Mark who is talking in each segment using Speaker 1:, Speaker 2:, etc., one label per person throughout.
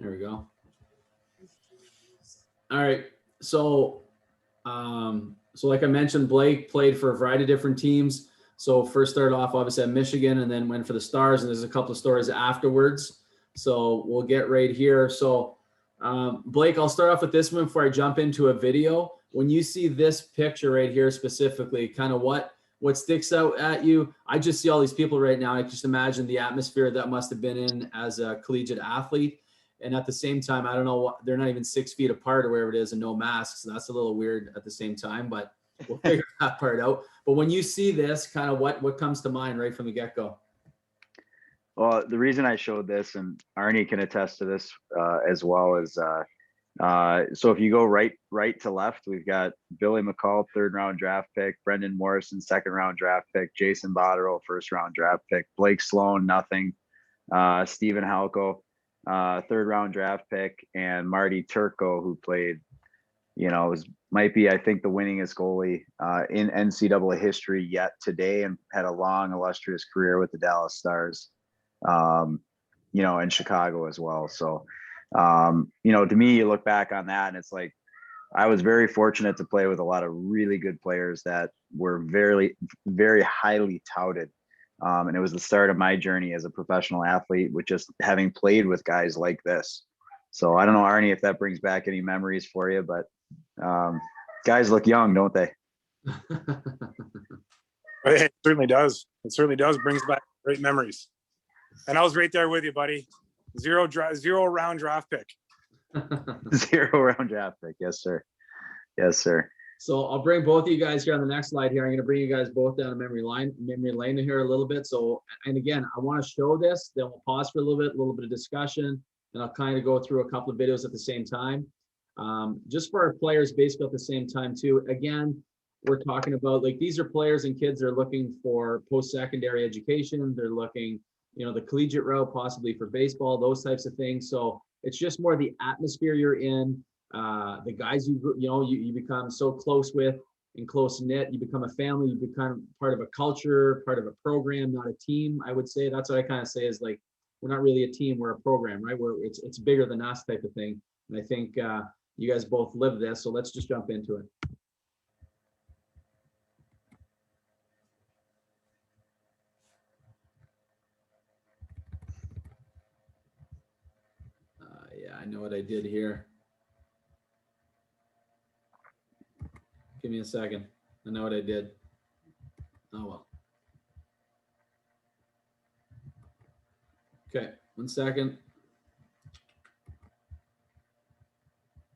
Speaker 1: There we go. All right. So, so like I mentioned, Blake played for a variety of different teams. So first started off obviously at Michigan and then went for the Stars. And there's a couple of stories afterwards. So we'll get right here. So Blake, I'll start off with this one before I jump into a video. When you see this picture right here specifically, kind of what sticks out at you? I just see all these people right now. I just imagine the atmosphere that must have been in as a collegiate athlete. And at the same time, I don't know what, they're not even 6 feet apart or wherever it is and no masks. So that's a little weird at the same time, but we'll figure that part out. But when you see this, kind of what comes to mind right from the get-go?
Speaker 2: Well, the reason I showed this, and Arnie can attest to this as well, is so if you go right to left, we've got Billy McCall, 3rd round draft pick, Brendan Morrison, 2nd round draft pick, Jason Botterill, 1st round draft pick, Blake Sloan, nothing, Stephen Halko, 3rd round draft pick, and Marty Turco, who played, might be, I think, the winningest goalie in NCAA history yet today, and had a long, illustrious career with the Dallas Stars, in Chicago as well. So, to me, you look back on that and it's like, I was very fortunate to play with a lot of really good players that were very, very highly touted. And it was the start of my journey as a professional athlete with just having played with guys like this. So I don't know, Arnie, if that brings back any memories for you, but guys look young, don't they?
Speaker 3: It certainly does. It certainly does. Brings back great memories. And I was right there with you, buddy. Zero round draft pick.
Speaker 2: 0 round draft pick. Yes, sir. Yes, sir.
Speaker 1: So I'll bring both of you guys here on the next slide here. I'm going to bring you guys both down memory lane here a little bit. So, and again, I want to show this, then we'll pause for a little bit of discussion, and I'll kind of go through a couple of videos at the same time. Just for our players basically at the same time too. Again, we're talking about like, these are players and kids that are looking for post-secondary education. They're looking, the collegiate route, possibly for baseball, those types of things. So it's just more the atmosphere you're in, the guys you become so close with and close knit. You become a family. You become part of a culture, part of a program, not a team. I would say that's what I kind of say is like, we're not really a team, we're a program, right? Where it's bigger than us type of thing. And I think you guys both live this. So let's just jump into it. Yeah, I know what I did here. Give me a second. I know what I did. Oh, well. Okay, 1 second.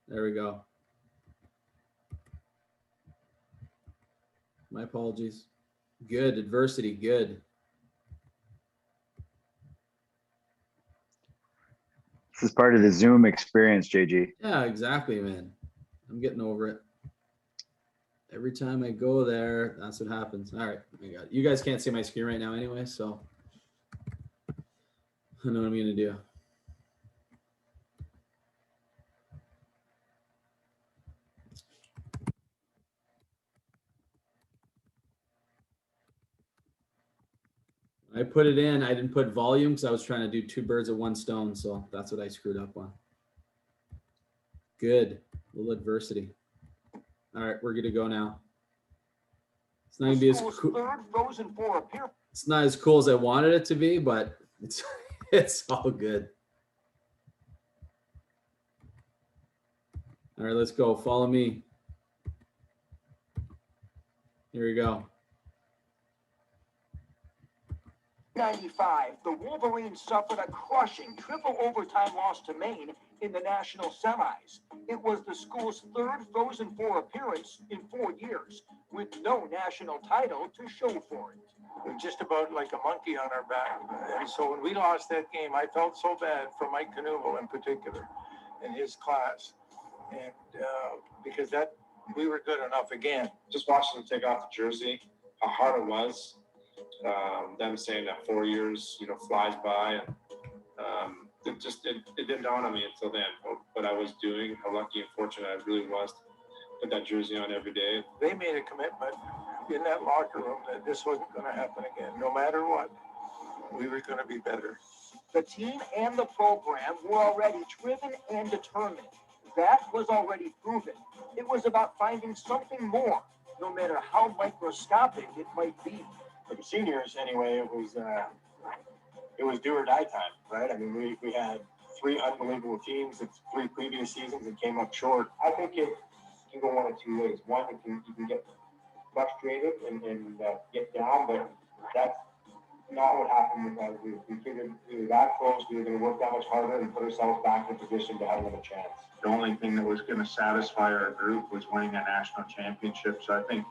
Speaker 1: There we go. My apologies. Good, adversity, good.
Speaker 2: This is part of the Zoom experience, JG.
Speaker 1: Yeah, exactly, man. I'm getting over it. Every time I go there, that's what happens. All right, I got it. You guys can't see my screen right now anyway, so I know what I'm gonna do. I put it in, I didn't put volume because I was trying to do 2 birds with 1 stone, so that's what I screwed up on. Good, a little adversity. All right, we're good to go now. It's not gonna be as cool. It's not as cool as I wanted it to be, but it's all good. All right, let's go. Follow me. Here we go.
Speaker 4: 95, the Wolverines suffered a crushing triple overtime loss to Maine in the national semis. It was the school's 3rd Frozen Four appearance in 4 years, with no national title to show for it.
Speaker 5: We're just about like a monkey on our back. And so when we lost that game, I felt so bad for Mike Canuvo in particular and his class. And because we were good enough again.
Speaker 6: Just watching them take off the jersey, how hard it was. Them saying that 4 years, flies by, and it didn't dawn on me until then what I was doing, how lucky and fortunate I really was to put that jersey on every day.
Speaker 5: They made a commitment in that locker room that this wasn't going to happen again. No matter what, we were going to be better.
Speaker 4: The team and the program were already driven and determined. That was already proven. It was about finding something more, no matter how microscopic it might be.
Speaker 7: For the seniors, anyway, it was do or die time, right? I mean, we had 3 unbelievable teams at 3 previous seasons and came up short. I think it can go one of 2 ways. One, you can get frustrated and get down, but that's not what happened with us. We figured we were that close. We were going to work that much harder and put ourselves back in a position to have another chance.
Speaker 6: The only thing that was going to satisfy our group was winning a national championship. So I think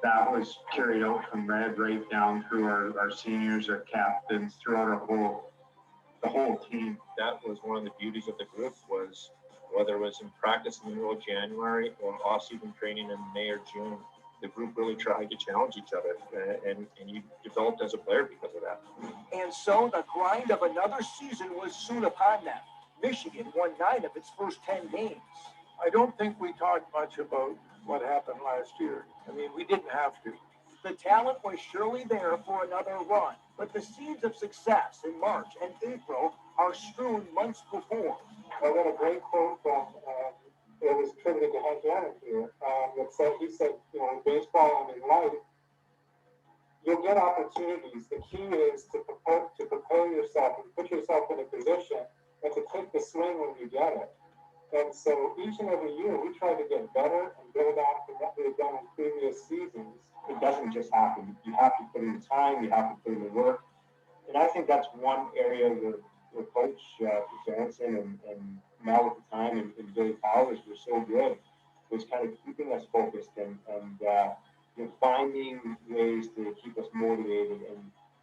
Speaker 6: that was carried out from Red right down through our seniors, our captains, throughout the whole team. That was one of the beauties of the group, was whether it was in practice in the middle of January or off-season training in May or June, the group really tried to challenge each other, and you developed as a player because of that.
Speaker 4: And so the grind of another season was soon upon them. Michigan won 9 of its first 10 games.
Speaker 5: I don't think we talked much about what happened last year. I mean, we didn't have to.
Speaker 4: The talent was surely there for another run, but the seeds of success in March and April are strewn months before.
Speaker 7: I got a great quote from, it was attributed to Hank Aaron here, that said, he said, you know, in baseball and in life, you'll get opportunities. The key is to prepare yourself and put yourself in a position and to take the swing when you get it. And so each and every year we try to get better and build on from what we've done in previous seasons. It doesn't just happen. You have to put in the time, you have to put in the work. And I think that's one area where Coach Jansen and Mel at the time and Billy Powers were so good, was kind of keeping us focused and you know, finding ways to keep us motivated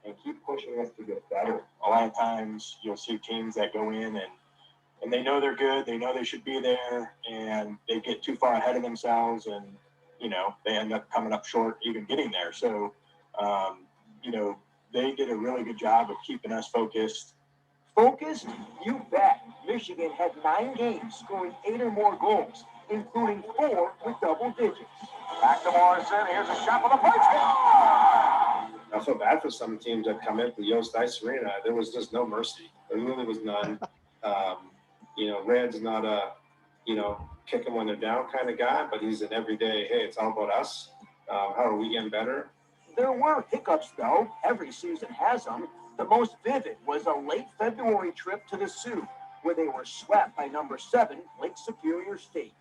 Speaker 7: and keep pushing us to get better. A lot of times you'll see teams that go in and they know they're good, they know they should be there, and they get too far ahead of themselves, and you know, they end up coming up short even getting there. So you know, they did a really good job of keeping us focused.
Speaker 4: Focused? You bet. Michigan had 9 games, scoring 8 or more goals, including 4 with double digits.
Speaker 8: Back to Morrison. Here's a shot for the plate.
Speaker 6: I feel bad for some teams that come into the Yost Ice Arena. There was just no mercy. There really was none. You know, Red's not a, you know, kick them when they're down kind of guy, but he's an everyday, hey, it's all about us. How are we getting better?
Speaker 4: There were hiccups, though. Every season has them. The most vivid was a late February trip to the Sioux, where they were swept by number 7, Lake Superior State.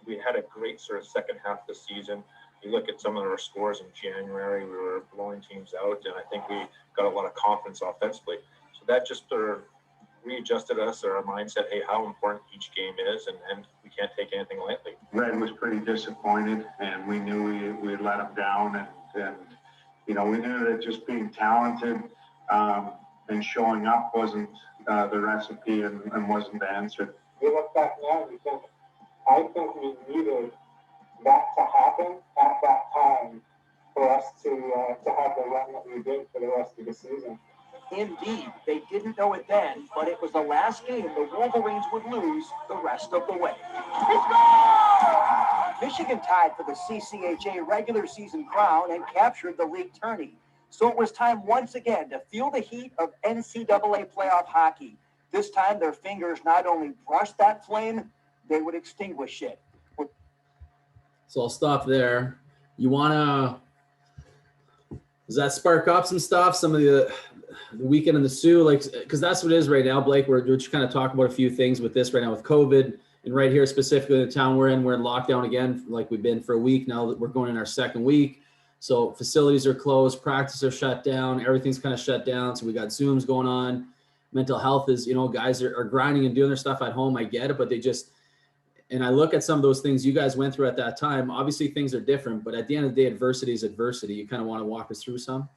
Speaker 6: We had a great sort of second half of the season. You look at some of our scores in January, we were blowing teams out, and I think we got a lot of confidence offensively. So that just sort of readjusted us, or our mindset, hey, how important each game is, and we can't take anything lightly.
Speaker 9: Red was pretty disappointed, and we knew we had let him down, and you know, we knew that just being talented and showing up wasn't the recipe and wasn't the answer.
Speaker 7: We look back now and think, I think we needed that to happen at that time for us to have the run that we did for the rest of the season.
Speaker 4: Indeed, they didn't know it then, but it was the last game the Wolverines would lose the rest of the way. Michigan tied for the CCHA regular season crown and captured the league tourney. So it was time once again to feel the heat of NCAA playoff hockey. This time their fingers not only brushed that flame, they would extinguish it.
Speaker 1: So I'll stop there. You wanna, does that spark up some stuff? Some of the weekend in the Sioux, like, because that's what it is right now, Blake. We're just kind of talking about a few things with this right now with COVID, and right here specifically in the town we're in lockdown again, like we've been for a week now. That we're going in our second week. So facilities are closed, practice are shut down, everything's kind of shut down. So we got Zooms going on. Mental health is, you know, guys are grinding and doing their stuff at home. I get it, but they just, and I look at some of those things you guys went through at that time. Obviously things are different, but at the end of the day, adversity is adversity. You kind of want to walk us through some?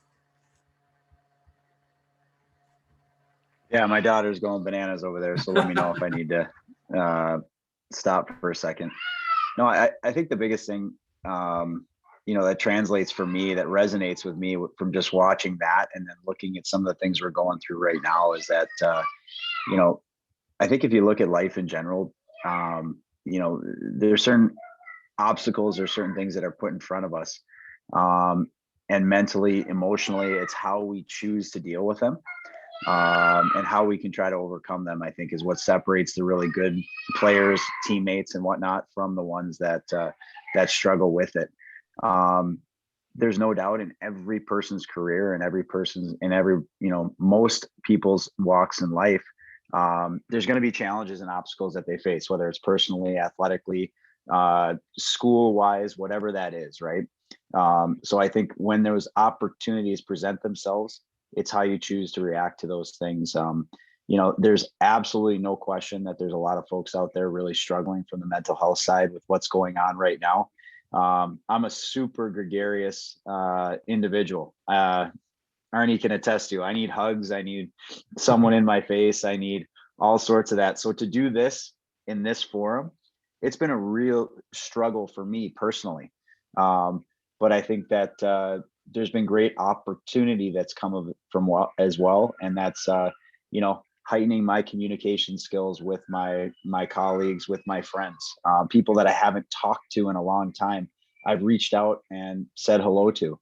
Speaker 2: Yeah, my daughter's going bananas over there, so let me know if I need to stop for a second. No, I think the biggest thing, you know, that translates for me, that resonates with me from just watching that and then looking at some of the things we're going through right now is that, you know, I think if you look at life in general, you know, there's certain obstacles or certain things that are put in front of us. And mentally, emotionally, it's how we choose to deal with them. and how we can try to overcome them, I think, is what separates the really good players, teammates, and whatnot from the ones that struggle with it. There's no doubt in every person's career and most people's walks in life, there's going to be challenges and obstacles that they face, whether it's personally, athletically, school wise, whatever that is. Right. So I think when those opportunities present themselves, it's how you choose to react to those things. There's absolutely no question that there's a lot of folks out there really struggling from the mental health side with what's going on right now. I'm a super gregarious individual. Arnie can attest to. I need hugs. I need someone in my face. I need all sorts of that. So to do this in this forum, it's been a real struggle for me personally. But I think that there's been great opportunity that's come from as well. And that's, heightening my communication skills with my colleagues, with my friends, people that I haven't talked to in a long time. I've reached out and said hello to.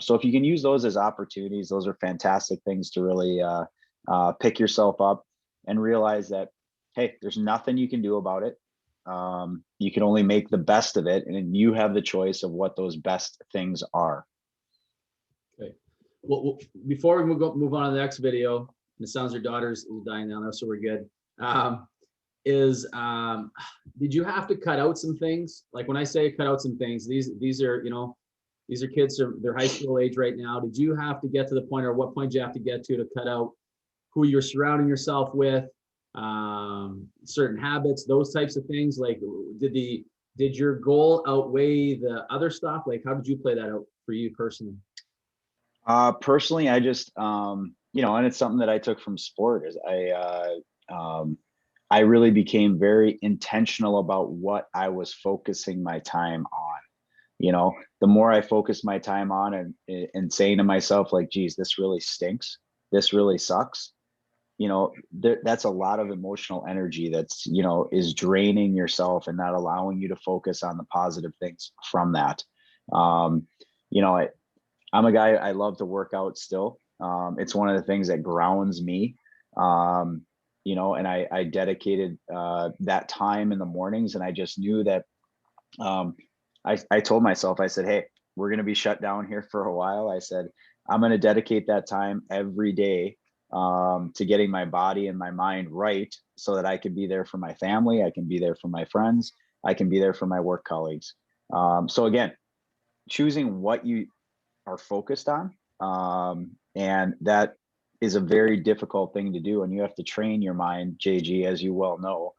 Speaker 2: So if you can use those as opportunities, those are fantastic things to really pick yourself up and realize that, hey, there's nothing you can do about it. You can only make the best of it, and you have the choice of what those best things are.
Speaker 1: Okay. Well, before we move on to the next video, and it sounds your daughter's dying down there, so we're good. Did you have to cut out some things? Like when I say cut out some things, these are kids, they're high school age right now. Did you have to get to the point, or what point did you have to get to cut out who you're surrounding yourself with, certain habits, those types of things? Like, did your goal outweigh the other stuff? Like, how did you play that out for you personally?
Speaker 2: Personally, I just, and it's something that I took from sport, is I really became very intentional about what I was focusing my time on. The more I focused my time on and saying to myself, like, geez, this really stinks, this really sucks, that's a lot of emotional energy that's, is draining yourself and not allowing you to focus on the positive things from that. I'm a guy, I love to work out still. It's one of the things that grounds me, and I dedicated that time in the mornings, and I just knew that I told myself, I said, hey, we're going to be shut down here for a while. I said, I'm going to dedicate that time every day to getting my body and my mind right, so that I can be there for my family. I can be there for my friends. I can be there for my work colleagues. So again, choosing what you are focused on. And that is a very difficult thing to do. And you have to train your mind, JG, as you well know,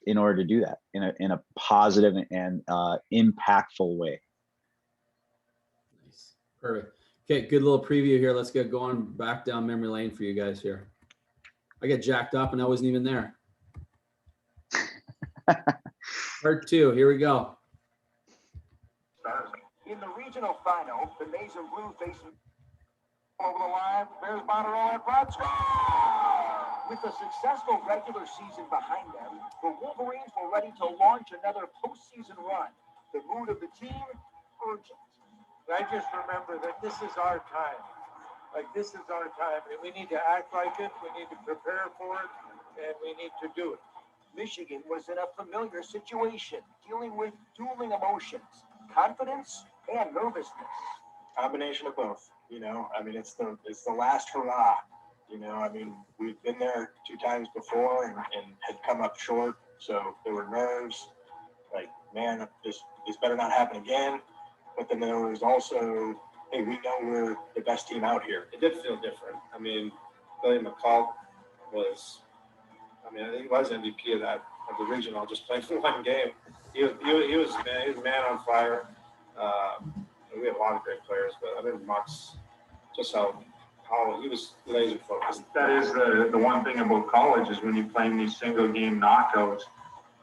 Speaker 2: in order to do that in a positive and impactful way.
Speaker 1: Nice. Perfect. Okay, good little preview here. Let's get going back down memory lane for you guys here. I got jacked up and I wasn't even there. Part 2, here we go.
Speaker 4: In the regional final, the maize and blue face over the line. Bears Monterey at front. With a successful regular season behind them, the Wolverines were ready to launch another postseason run. The mood of the team, urgent.
Speaker 5: I just remember that this is our time. Like, this is our time, and we need to act like it. We need to prepare for it, and we need to do it.
Speaker 4: Michigan was in a familiar situation, dealing with dueling emotions, confidence and nervousness.
Speaker 6: Combination of both, it's the last hurrah, we've been there 2 times before and had come up short. So there were nerves, like, man, this better not happen again. But then there was also, hey, we know we're the best team out here. It did feel different. Billy McCall was, I think he was MVP of the regional, just playing for 1 game. He was man on fire. We have a lot of great players, but Muck's just how he was laser focused.
Speaker 9: That is the one thing about college, is when you're playing these single game knockouts,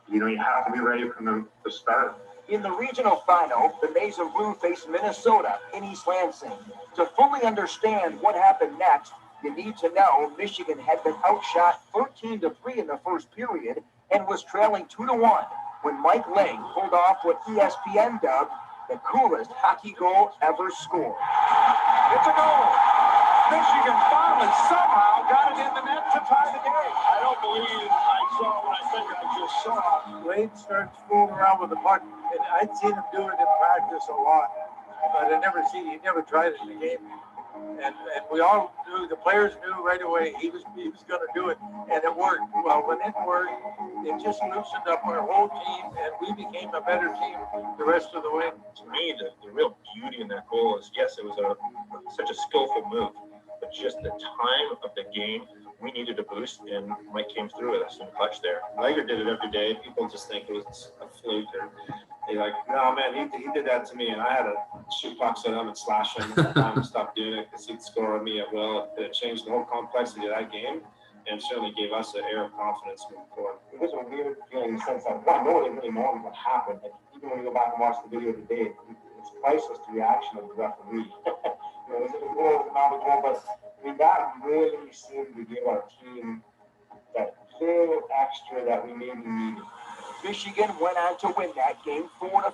Speaker 9: you have to be ready from the start.
Speaker 4: In the regional final, the maize and blue faced Minnesota in East Lansing. To fully understand what happened next, you need to know Michigan had been outshot 13-3 in the first period and was trailing 2-1 when Mike Lang pulled off what ESPN dubbed the coolest hockey goal ever scored. It's a goal!
Speaker 8: Michigan finally somehow got it in the net to tie the game.
Speaker 5: I don't believe I saw what I think I just saw. Wade starts fooling around with the puck, and I'd seen him do it in practice a lot, but he never tried it in the game. And we all knew, the players knew right away he was going to do it, and it worked. Well, when it worked, it just loosened up our whole team, and we became a better team the rest of the way.
Speaker 10: To me, the real beauty in that goal is, yes, it was such a skillful move, but just the time of the game, we needed a boost, and Mike came through with us in clutch there.
Speaker 6: Liger did it every day. People just think it was a fluke, or they're like, no, man, he did that to me, and I had to shoot pucks at him and slash him and time to stop doing it because he'd score on me at will. It changed the whole complexity of that game, and certainly gave us an air of confidence moving forward.
Speaker 7: It was a weird feeling in the sense that one, nobody really knows what happened. Like, even when you go back and watch the video today, it's priceless, the reaction of the referee. You know, is it a goal, is it not a goal? But I mean, that really seemed to give our team that little extra that we maybe needed.
Speaker 4: Michigan went on to win that game 4-3.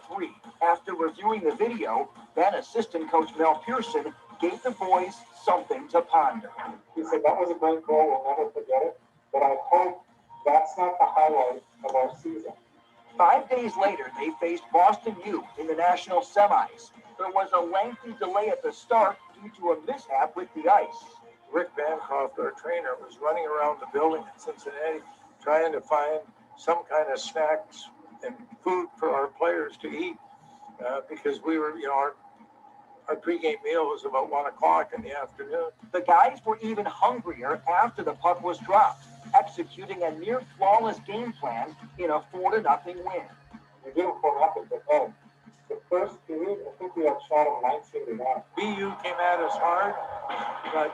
Speaker 4: After reviewing the video, then assistant coach Mel Pearson gave the boys something to ponder.
Speaker 7: He said, that was a great goal, we'll never forget it, but I hope that's not the highlight of our season.
Speaker 4: 5 days later, they faced Boston U in the national semis. There was a lengthy delay at the start due to a mishap with the ice.
Speaker 5: Rick Bancroft, our trainer, was running around the building in Cincinnati trying to find some kind of snacks and food for our players to eat because we were, our pregame meal was about 1 o'clock in the afternoon.
Speaker 4: The guys were even hungrier after the puck was dropped, executing a near flawless game plan in a 4-0 win.
Speaker 7: We didn't pull up at the end. The first period, I think we had shot them 19-9.
Speaker 5: BU came at us hard, but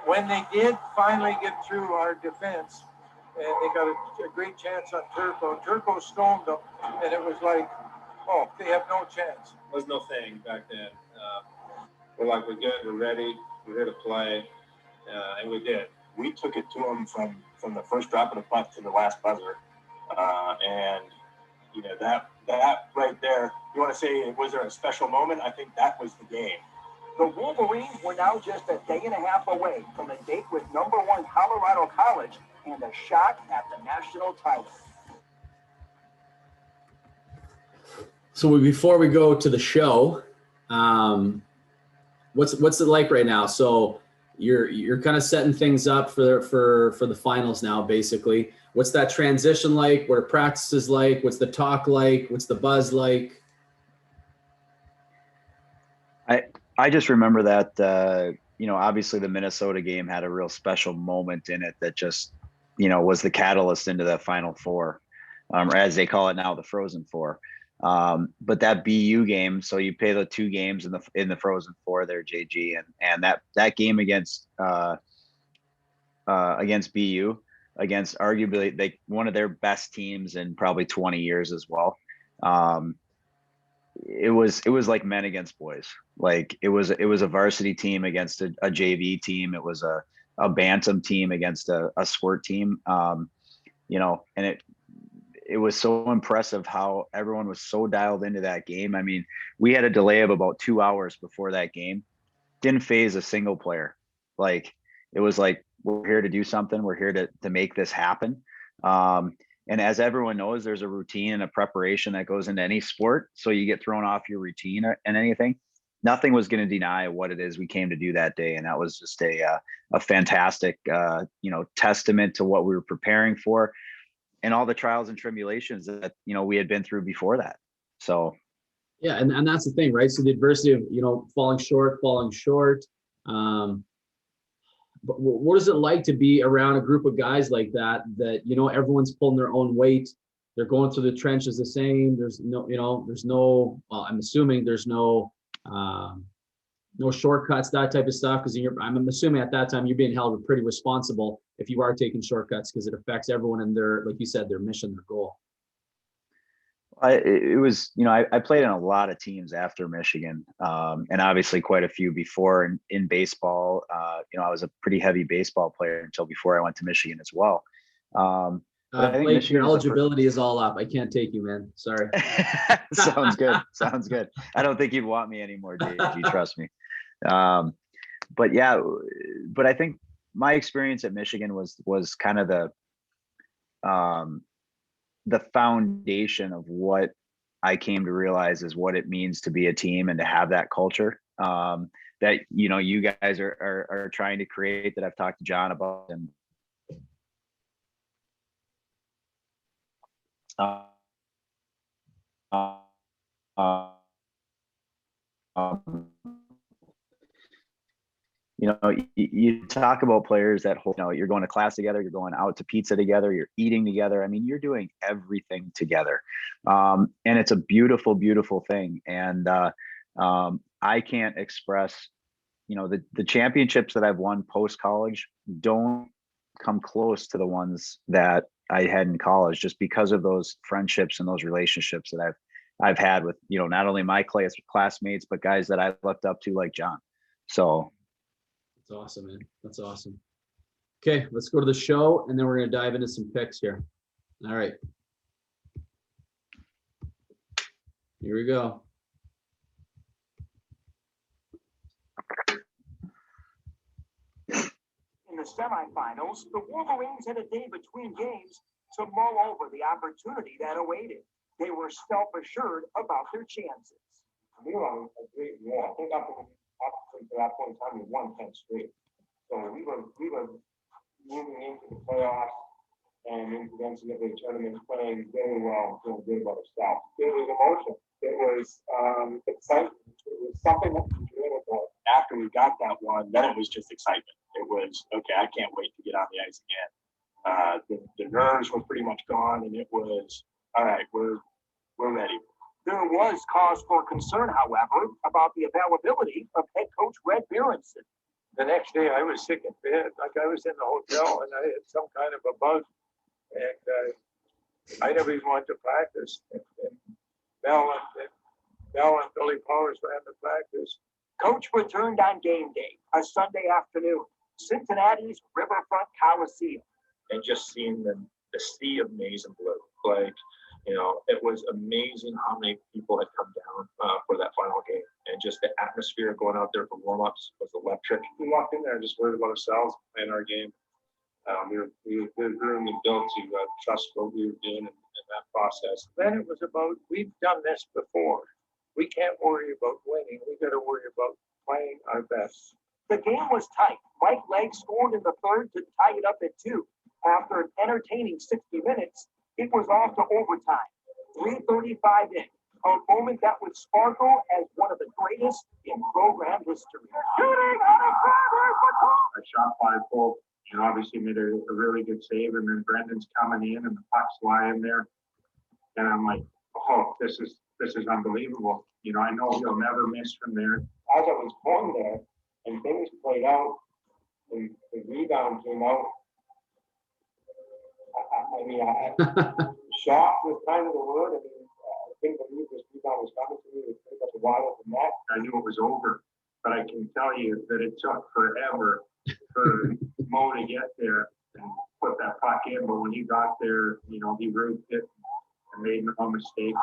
Speaker 5: when they did finally get through our defense, and they got a great chance on Turco. Turco stoned them, and it was like, oh, they have no chance.
Speaker 6: There was no thing back then. We're like, we're good, we're ready, we're here to play, and we did.
Speaker 8: We took it to them from the first drop of the puck to the last buzzer, and that right there. You want to say, was there a special moment? I think that was the game.
Speaker 4: The Wolverines were now just a day and a half away from a date with #1 Colorado College and a shot at the national title.
Speaker 1: So before we go to the show, what's it like right now? So you're kind of setting things up for the finals now, basically. What's that transition like? What are practices like? What's the talk like? What's the buzz like?
Speaker 2: I just remember that obviously the Minnesota game had a real special moment in it that just was the catalyst into that Final Four, or as they call it now, the Frozen Four. But that BU game, so you play the 2 games in the Frozen Four there, JG, and that game against BU, against arguably one of their best teams in probably 20 years as well. It was like men against boys. Like it was a varsity team against a JV team. It was a bantam team against a squirt team. And it was so impressive how everyone was so dialed into that game. I mean, we had a delay of about 2 hours before that game. Didn't phase a single player. Like it was like, we're here to do something. We're here to make this happen. And as everyone knows, there's a routine and a preparation that goes into any sport. So you get thrown off your routine and anything. Nothing was going to deny what it is we came to do that day. And that was just a fantastic, testament to what we were preparing for and all the trials and tribulations that, we had been through before that. So.
Speaker 1: Yeah. And that's the thing, right? So the adversity of, falling short. But what is it like to be around a group of guys like that, everyone's pulling their own weight. They're going through the trenches the same. There's no, I'm assuming there's no shortcuts, that type of stuff. Cause I'm assuming at that time you're being held pretty responsible if you are taking shortcuts, because it affects everyone in their, like you said, their mission, their goal.
Speaker 2: I played in a lot of teams after Michigan, and obviously quite a few before in baseball. I was a pretty heavy baseball player until before I went to Michigan as well.
Speaker 1: I think your eligibility is all up. I can't take you, man. Sorry.
Speaker 2: Sounds good. I don't think you'd want me anymore, JG. Trust me. but yeah, but I think my experience at Michigan was kind of the foundation of what I came to realize is what it means to be a team and to have that culture that, you know, you guys are trying to create, that I've talked to John about. And you know, you talk about players that, you know, you're going to class together, you're going out to pizza together, you're eating together. I mean, you're doing everything together. And it's a beautiful, beautiful thing. And I can't express, you know, the championships that I've won post college don't come close to the ones that I had in college, just because of those friendships and those relationships that I've had with, you know, not only my classmates, but guys that I looked up to, like John. So
Speaker 1: That's awesome, man. That's awesome. Okay, let's go to the show, and then we're going to dive into some picks here. All right. Here we go.
Speaker 4: In the semifinals, the Wolverines had a day between games to mull over the opportunity that awaited. They were self-assured about their chances.
Speaker 7: We were on a great roll. I think up to that point in time, we won 10 straight. So we were moving into the playoffs and into the NCAA tournament playing very well, feeling good about ourselves. It was emotion. It was excitement. It was something that we dreamed about.
Speaker 8: After we got that one, then it was just excitement. It was, okay, I can't wait to get on the ice again. The nerves were pretty much gone, and it was, all right, we're ready.
Speaker 4: There was cause for concern, however, about the availability of head coach Red Berenson.
Speaker 5: The next day I was sick in bed, like I was in the hotel and I had some kind of a bug, and I never even went to practice. And Mel and Billy Powers ran the practice.
Speaker 4: Coach returned on game day, a Sunday afternoon, Cincinnati's Riverfront Coliseum.
Speaker 10: And just seeing the sea of maize and blue, like, you know, it was amazing how many people had come down for that final game, and just the atmosphere going out there for warm-ups was electric.
Speaker 6: We walked in there just worried about ourselves playing our game. We were groomed and built to trust what we were doing in that process.
Speaker 5: Then it was about, we've done this before. We can't worry about winning. We got to worry about playing our best.
Speaker 4: The game was tight. Mike Legg scored in the third to tie it up at 2. After an entertaining 60 minutes, it was off to overtime. 3:35 in, a moment that would sparkle as one of the greatest in program history. Shooting on a
Speaker 9: I shot 5-4, and obviously made a really good save. And then Brendan's coming in, and the puck's flying there, and I'm like, oh, this is unbelievable. You know, I know he'll never miss from there.
Speaker 7: As I was going there and things played out, and the rebound came out. I mean, shocked was kind of the word. I mean, I think the this rebound was coming to me. It was pretty much a wide open net.
Speaker 9: I knew it was over, but I can tell you that it took forever for Mo to get there and put that puck in. But when he got there, you know, he roofed it and made no mistake.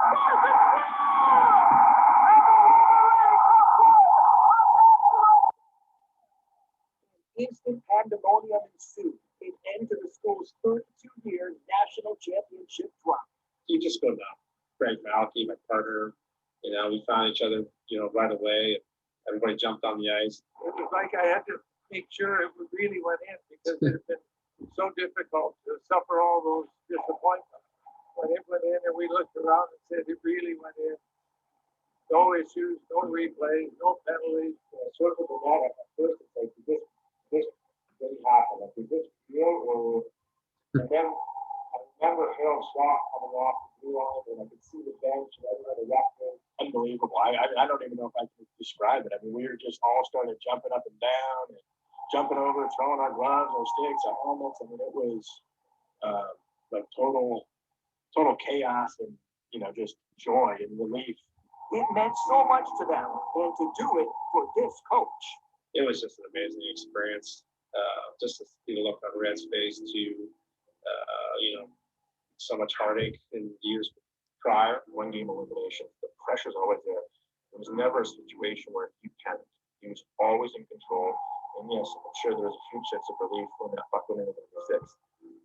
Speaker 4: Instant pandemonium ensued. It ended the school's 32-year national championship run.
Speaker 6: You just go down. Greg Malky, my partner, you know, we found each other, you know, right away. Everybody jumped on the ice.
Speaker 5: It was like I had to make sure it really went in, because it had been so difficult to suffer all those disappointments. When it went in and we looked around and said it really went in. No issues, no replays, no penalties.
Speaker 7: Sort of the net at first, it's like, this really happened. Like, is this real? Or and then I remember Harold Schwab coming off the blue line, and I could see the bench and everybody wrapped.
Speaker 8: Unbelievable. I don't even know if I can describe it. I mean, we were just all started jumping up and down and jumping over, throwing our gloves, our sticks, our helmets. I mean, it was like total chaos and, you know, just joy and relief.
Speaker 4: It meant so much to them, and to do it for this coach.
Speaker 6: It was just an amazing experience. Just to see the look on Red's face, to you know, so much heartache in years prior.
Speaker 10: 1 game elimination, the pressure's always there. There was never a situation where you He was always in control. And yes, I'm sure there was a huge sense of relief when that puck went into the sixth.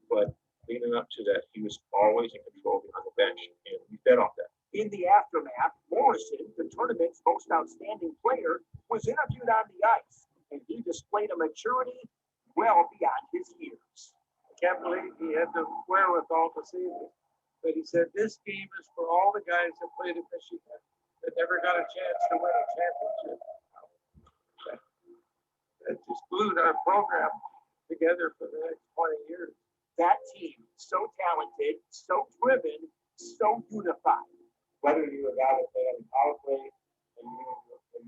Speaker 10: But leading up to that, he was always in control behind the bench, and we fed off that.
Speaker 4: In the aftermath, Morrison, the tournament's most outstanding player, was interviewed on the ice, and he displayed a maturity well beyond his years.
Speaker 5: I can't believe he had the wherewithal to say this. But he said, this game is for all the guys that played at Michigan that never got a chance to win a championship. That just glued our program together for the next 20 years.
Speaker 4: That team, so talented, so driven, so unified.
Speaker 8: Whether you were a guy that played on the power play and you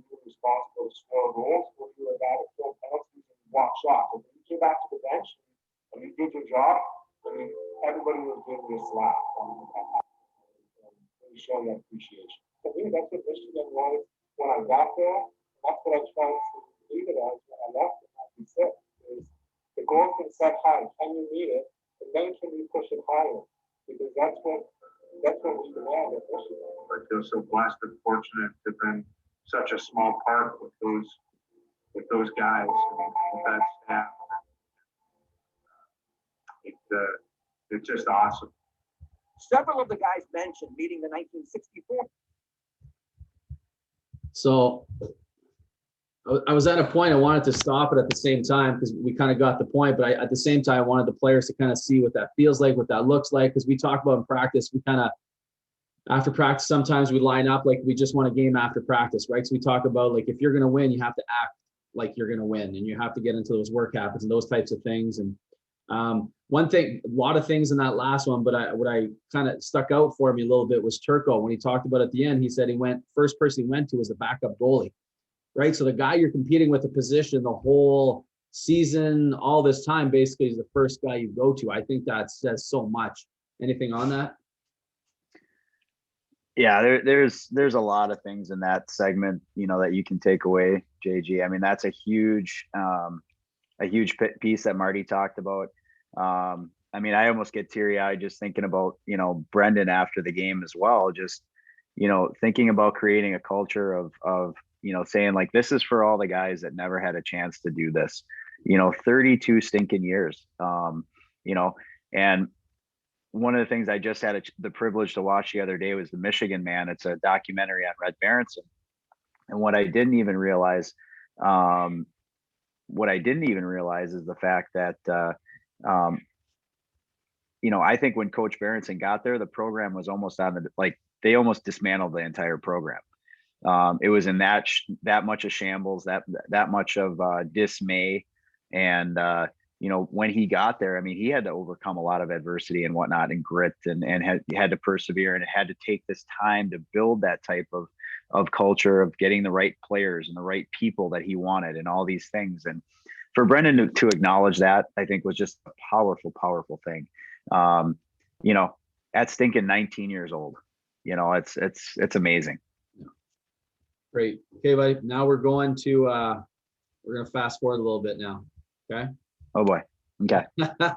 Speaker 8: were responsible to score goals, or you were a guy that killed penalties and blocked shots. When you came back to the bench and you did your job, I mean, everybody was giving you a slap and really showing that appreciation. For me, that's what Michigan was when I got there. That's what I tried to leave it as when I left in '96. Is the goal can set high. Can you meet it? And then can you push it higher? Because that's what we demand at Michigan.
Speaker 9: I feel so blessed and fortunate to have been such a small part with those guys and with that staff. It's just awesome.
Speaker 4: Several of the guys mentioned meeting the 1964.
Speaker 1: So I was at a point I wanted to stop it at the same time because we kind of got the point, but at the same time, I wanted the players to kind of see what that feels like, what that looks like. Because we talk about in practice, we kind of, after practice, sometimes we line up like we just want a game after practice, right? So we talk about like, if you're going to win, you have to act like you're going to win, and you have to get into those work habits and those types of things. And one thing, a lot of things in that last one, but what I kind of stuck out for me a little bit was Turco. When he talked about at the end, he said first person he went to was the backup goalie. Right. So the guy you're competing with the position the whole season, all this time, basically is the first guy you go to. I think that says so much. Anything on that?
Speaker 2: Yeah, there's a lot of things in that segment, that you can take away, JG. I mean, that's a huge piece that Marty talked about. I mean, I almost get teary-eyed just thinking about, Brendan after the game as well. Just, thinking about creating a culture of saying like, this is for all the guys that never had a chance to do this, 32 stinking years, and one of the things I just had the privilege to watch the other day was The Michigan Man. It's a documentary on Red Berenson. And what I didn't even realize is the fact that, I think when Coach Berenson got there, the program was almost they almost dismantled the entire program. It was in that much of shambles, that much of dismay. And, when he got there, I mean, he had to overcome a lot of adversity and whatnot and grit and had to persevere, and it had to take this time to build that type of culture of getting the right players and the right people that he wanted and all these things. And for Brendan to acknowledge that, I think was just a powerful, powerful thing. At stinking 19 years old, it's amazing.
Speaker 1: Great. Okay, buddy. Now we're going to fast forward a little bit now. Okay.
Speaker 2: Oh boy. Okay.
Speaker 1: There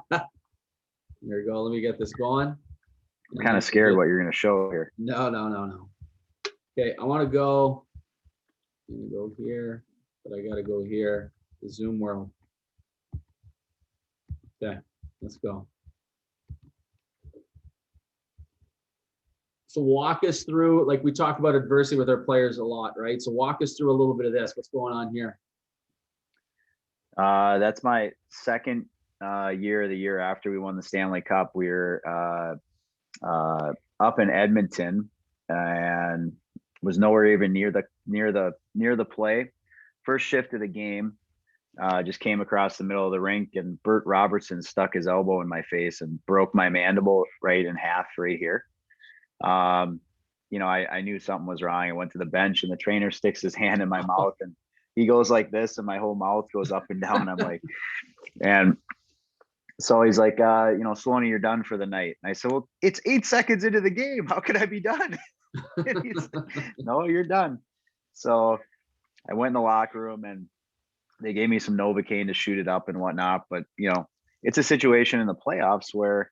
Speaker 1: we go. Let me get this going.
Speaker 2: I'm kind of scared what you're going to show here.
Speaker 1: No. Okay. I'm going to go here, but I got to go here. The Zoom world. Okay. Let's go. So walk us through, like we talk about adversity with our players a lot, right? So walk us through a little bit of this. What's going on here?
Speaker 2: That's my second year, the year after we won the Stanley Cup. We were up in Edmonton and was nowhere even near the play. First shift of the game, just came across the middle of the rink, and Bert Robertson stuck his elbow in my face and broke my mandible right in half right here. I knew something was wrong. I went to the bench, and the trainer sticks his hand in my mouth, and he goes like this, and my whole mouth goes up and down. I'm like, and so he's like, Sloan, you're done for the night. And I said, well, it's 8 seconds into the game. How could I be done? And he's like, no, you're done. So I went in the locker room, and they gave me some Novocaine to shoot it up and whatnot. But, it's a situation in the playoffs where,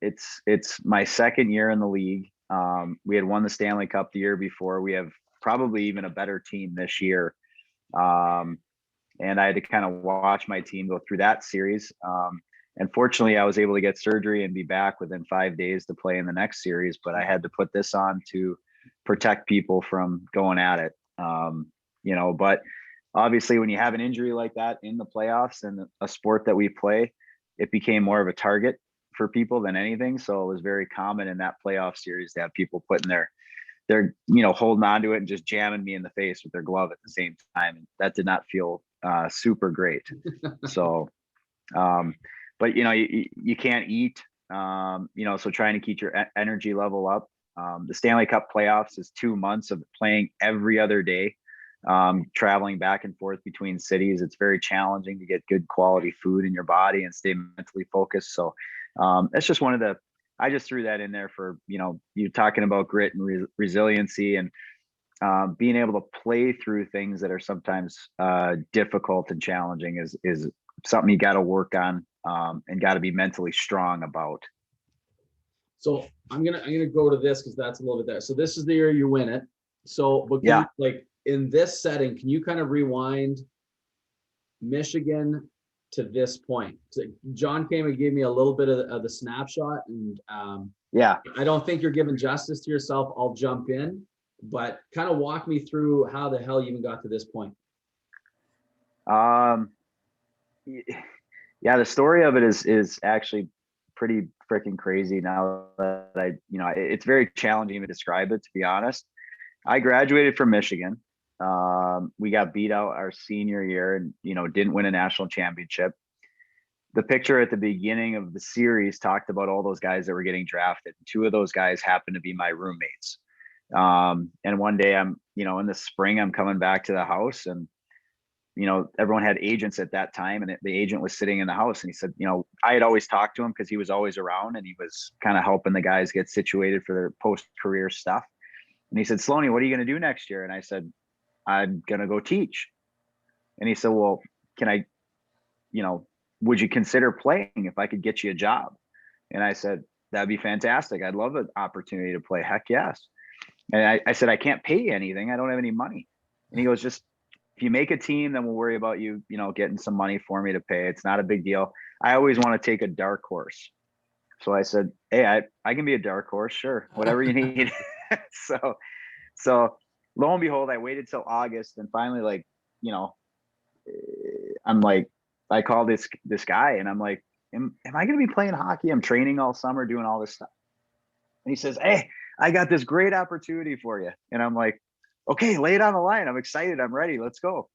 Speaker 2: it's my second year in the league. We had won the Stanley Cup the year before. We have probably even a better team this year. And I had to kind of watch my team go through that series. And fortunately, I was able to get surgery and be back within 5 days to play in the next series. But I had to put this on to protect people from going at it. But obviously, when you have an injury like that in the playoffs and a sport that we play, it became more of a target for people than anything. So it was very common in that playoff series to have people putting their holding on to it and just jamming me in the face with their glove at the same time. And that did not feel super great. So, but you can't eat, so trying to keep your energy level up. The Stanley Cup playoffs is 2 months of playing every other day, traveling back and forth between cities. It's very challenging to get good quality food in your body and stay mentally focused. So that's just I just threw that in there for, you talking about grit and resiliency and being able to play through things that are sometimes difficult and challenging is something you got to work on and got to be mentally strong about.
Speaker 1: So I'm gonna go to this because that's a little bit there. So this is the year you win it. So, but
Speaker 2: Yeah.
Speaker 1: like in this setting, can you kind of rewind Michigan to this point? So John came and gave me a little bit of the snapshot, and
Speaker 2: Yeah.
Speaker 1: I don't think you're giving justice to yourself. I'll jump in, but kind of walk me through how the hell you even got to this point.
Speaker 2: Yeah, the story of it is actually pretty freaking crazy now that it's very challenging to describe it, to be honest. I graduated from Michigan. We got beat out our senior year and, didn't win a national championship. The picture at the beginning of the series talked about all those guys that were getting drafted. 2 of those guys happened to be my roommates. And one day in the spring, I'm coming back to the house and, everyone had agents at that time, and the agent was sitting in the house and he said, I had always talked to him because he was always around and he was kind of helping the guys get situated for their post-career stuff. And he said, Sloaney, what are you going to do next year? And I said, I'm going to go teach. And he said, well, can I, would you consider playing if I could get you a job? And I said, that'd be fantastic. I'd love an opportunity to play. Heck yes. And I said, I can't pay you anything. I don't have any money. And he goes, just, if you make a team, then we'll worry about you, getting some money for me to pay. It's not a big deal. I always want to take a dark horse. So I said, hey, I can be a dark horse. Sure. Whatever you need. So lo and behold, I waited till August and finally, I'm like, I called this guy and I'm like, am I going to be playing hockey? I'm training all summer, doing all this stuff. And he says, hey, I got this great opportunity for you. And I'm like, okay, lay it on the line. I'm excited. I'm ready. Let's go.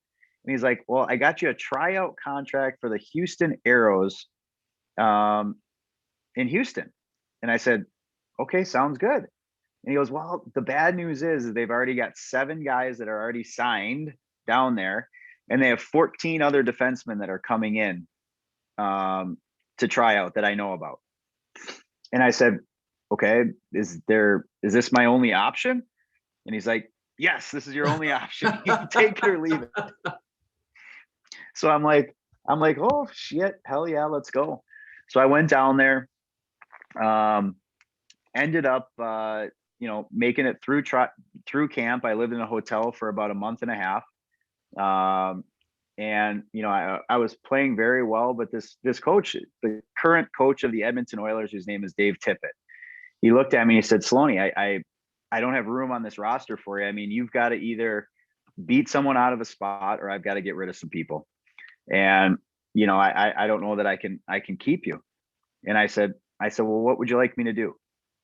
Speaker 2: And he's like, well, I got you a tryout contract for the Houston Aeros in Houston. And I said, okay, sounds good. And he goes, well, the bad news is they've already got 7 guys that are already signed down there. And they have 14 other defensemen that are coming in to try out that I know about. And I said, okay, is this my only option? And he's like, yes, this is your only option. You can take it or leave it. So I'm like, oh shit, hell yeah, let's go. So I went down there, ended up, making it through camp. I lived in a hotel for about a month and a half. And I was playing very well, but this coach, the current coach of the Edmonton Oilers, whose name is Dave Tippett, he looked at me and he said, Sloaney, I don't have room on this roster for you. I mean, you've got to either beat someone out of a spot or I've got to get rid of some people. And, I don't know that I can keep you. And I said, well, what would you like me to do?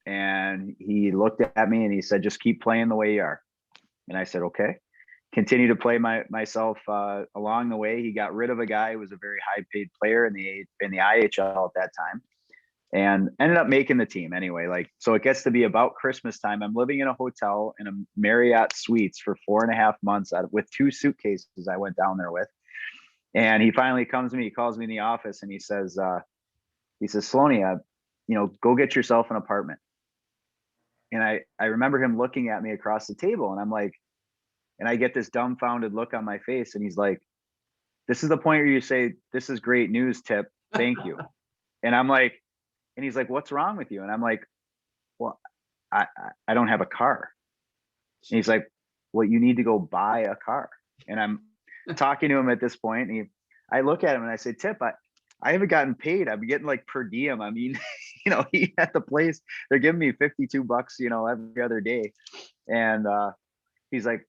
Speaker 2: And he looked at me and he said, just keep playing the way you are. And I said, okay. Continue to play myself along the way. He got rid of a guy who was a very high paid player in the IHL at that time and ended up making the team anyway. So it gets to be about Christmas time. I'm living in a hotel in a Marriott Suites for 4.5 months with 2 suitcases I went down there with. And he finally comes to me, he calls me in the office and he says, Sloaney, go get yourself an apartment. And I remember him looking at me across the table and I'm like, and I get this dumbfounded look on my face and he's like, this is the point where you say, this is great news, Tip. Thank you. And I'm like, and he's like, what's wrong with you? And I'm like, well, I don't have a car. And he's like, well, you need to go buy a car. And talking to him at this point, and I look at him and I say, Tip, I haven't gotten paid. I'm getting like per diem. I mean, he at the place, they're giving me $52, every other day. And he's like,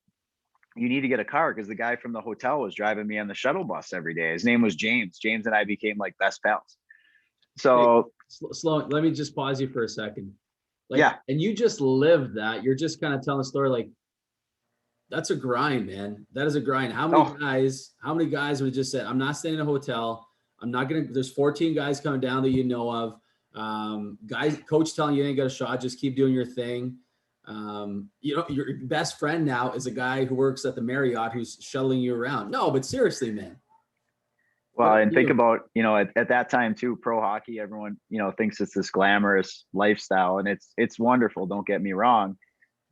Speaker 2: you need to get a car, because the guy from the hotel was driving me on the shuttle bus every day. His name was James. James and I became like best pals. So
Speaker 1: Sloan, let me just pause you for a second. Like,
Speaker 2: yeah.
Speaker 1: And you just lived that. You're just kind of telling a story like, that's a grind, man. That is a grind. How many guys would have just said, I'm not staying in a hotel. I'm not going to, there's 14 guys coming down that you know of. Guys, coach telling you ain't got a shot, just keep doing your thing. Your best friend now is a guy who works at the Marriott who's shuttling you around. No, but seriously, man.
Speaker 2: Well, and think about, at that time too, pro hockey, everyone, thinks it's this glamorous lifestyle, and it's wonderful. Don't get me wrong.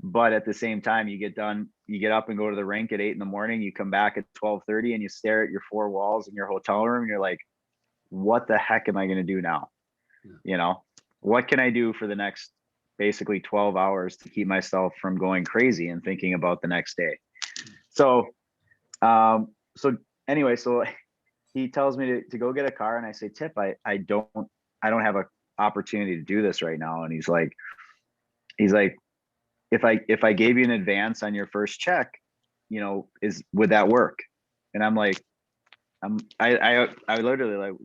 Speaker 2: But at the same time, you get done, you get up and go to the rink at 8 a.m. You come back at 12:30 and you stare at your 4 walls in your hotel room. And you're like, what the heck am I going to do now?
Speaker 1: Yeah.
Speaker 2: What can I do for the next basically 12 hours to keep myself from going crazy and thinking about the next day? So anyway, so he tells me to go get a car, and I say, Tip, I don't have an opportunity to do this right now. And he's like, if I gave you an advance on your first check, would that work? And I'm like, I literally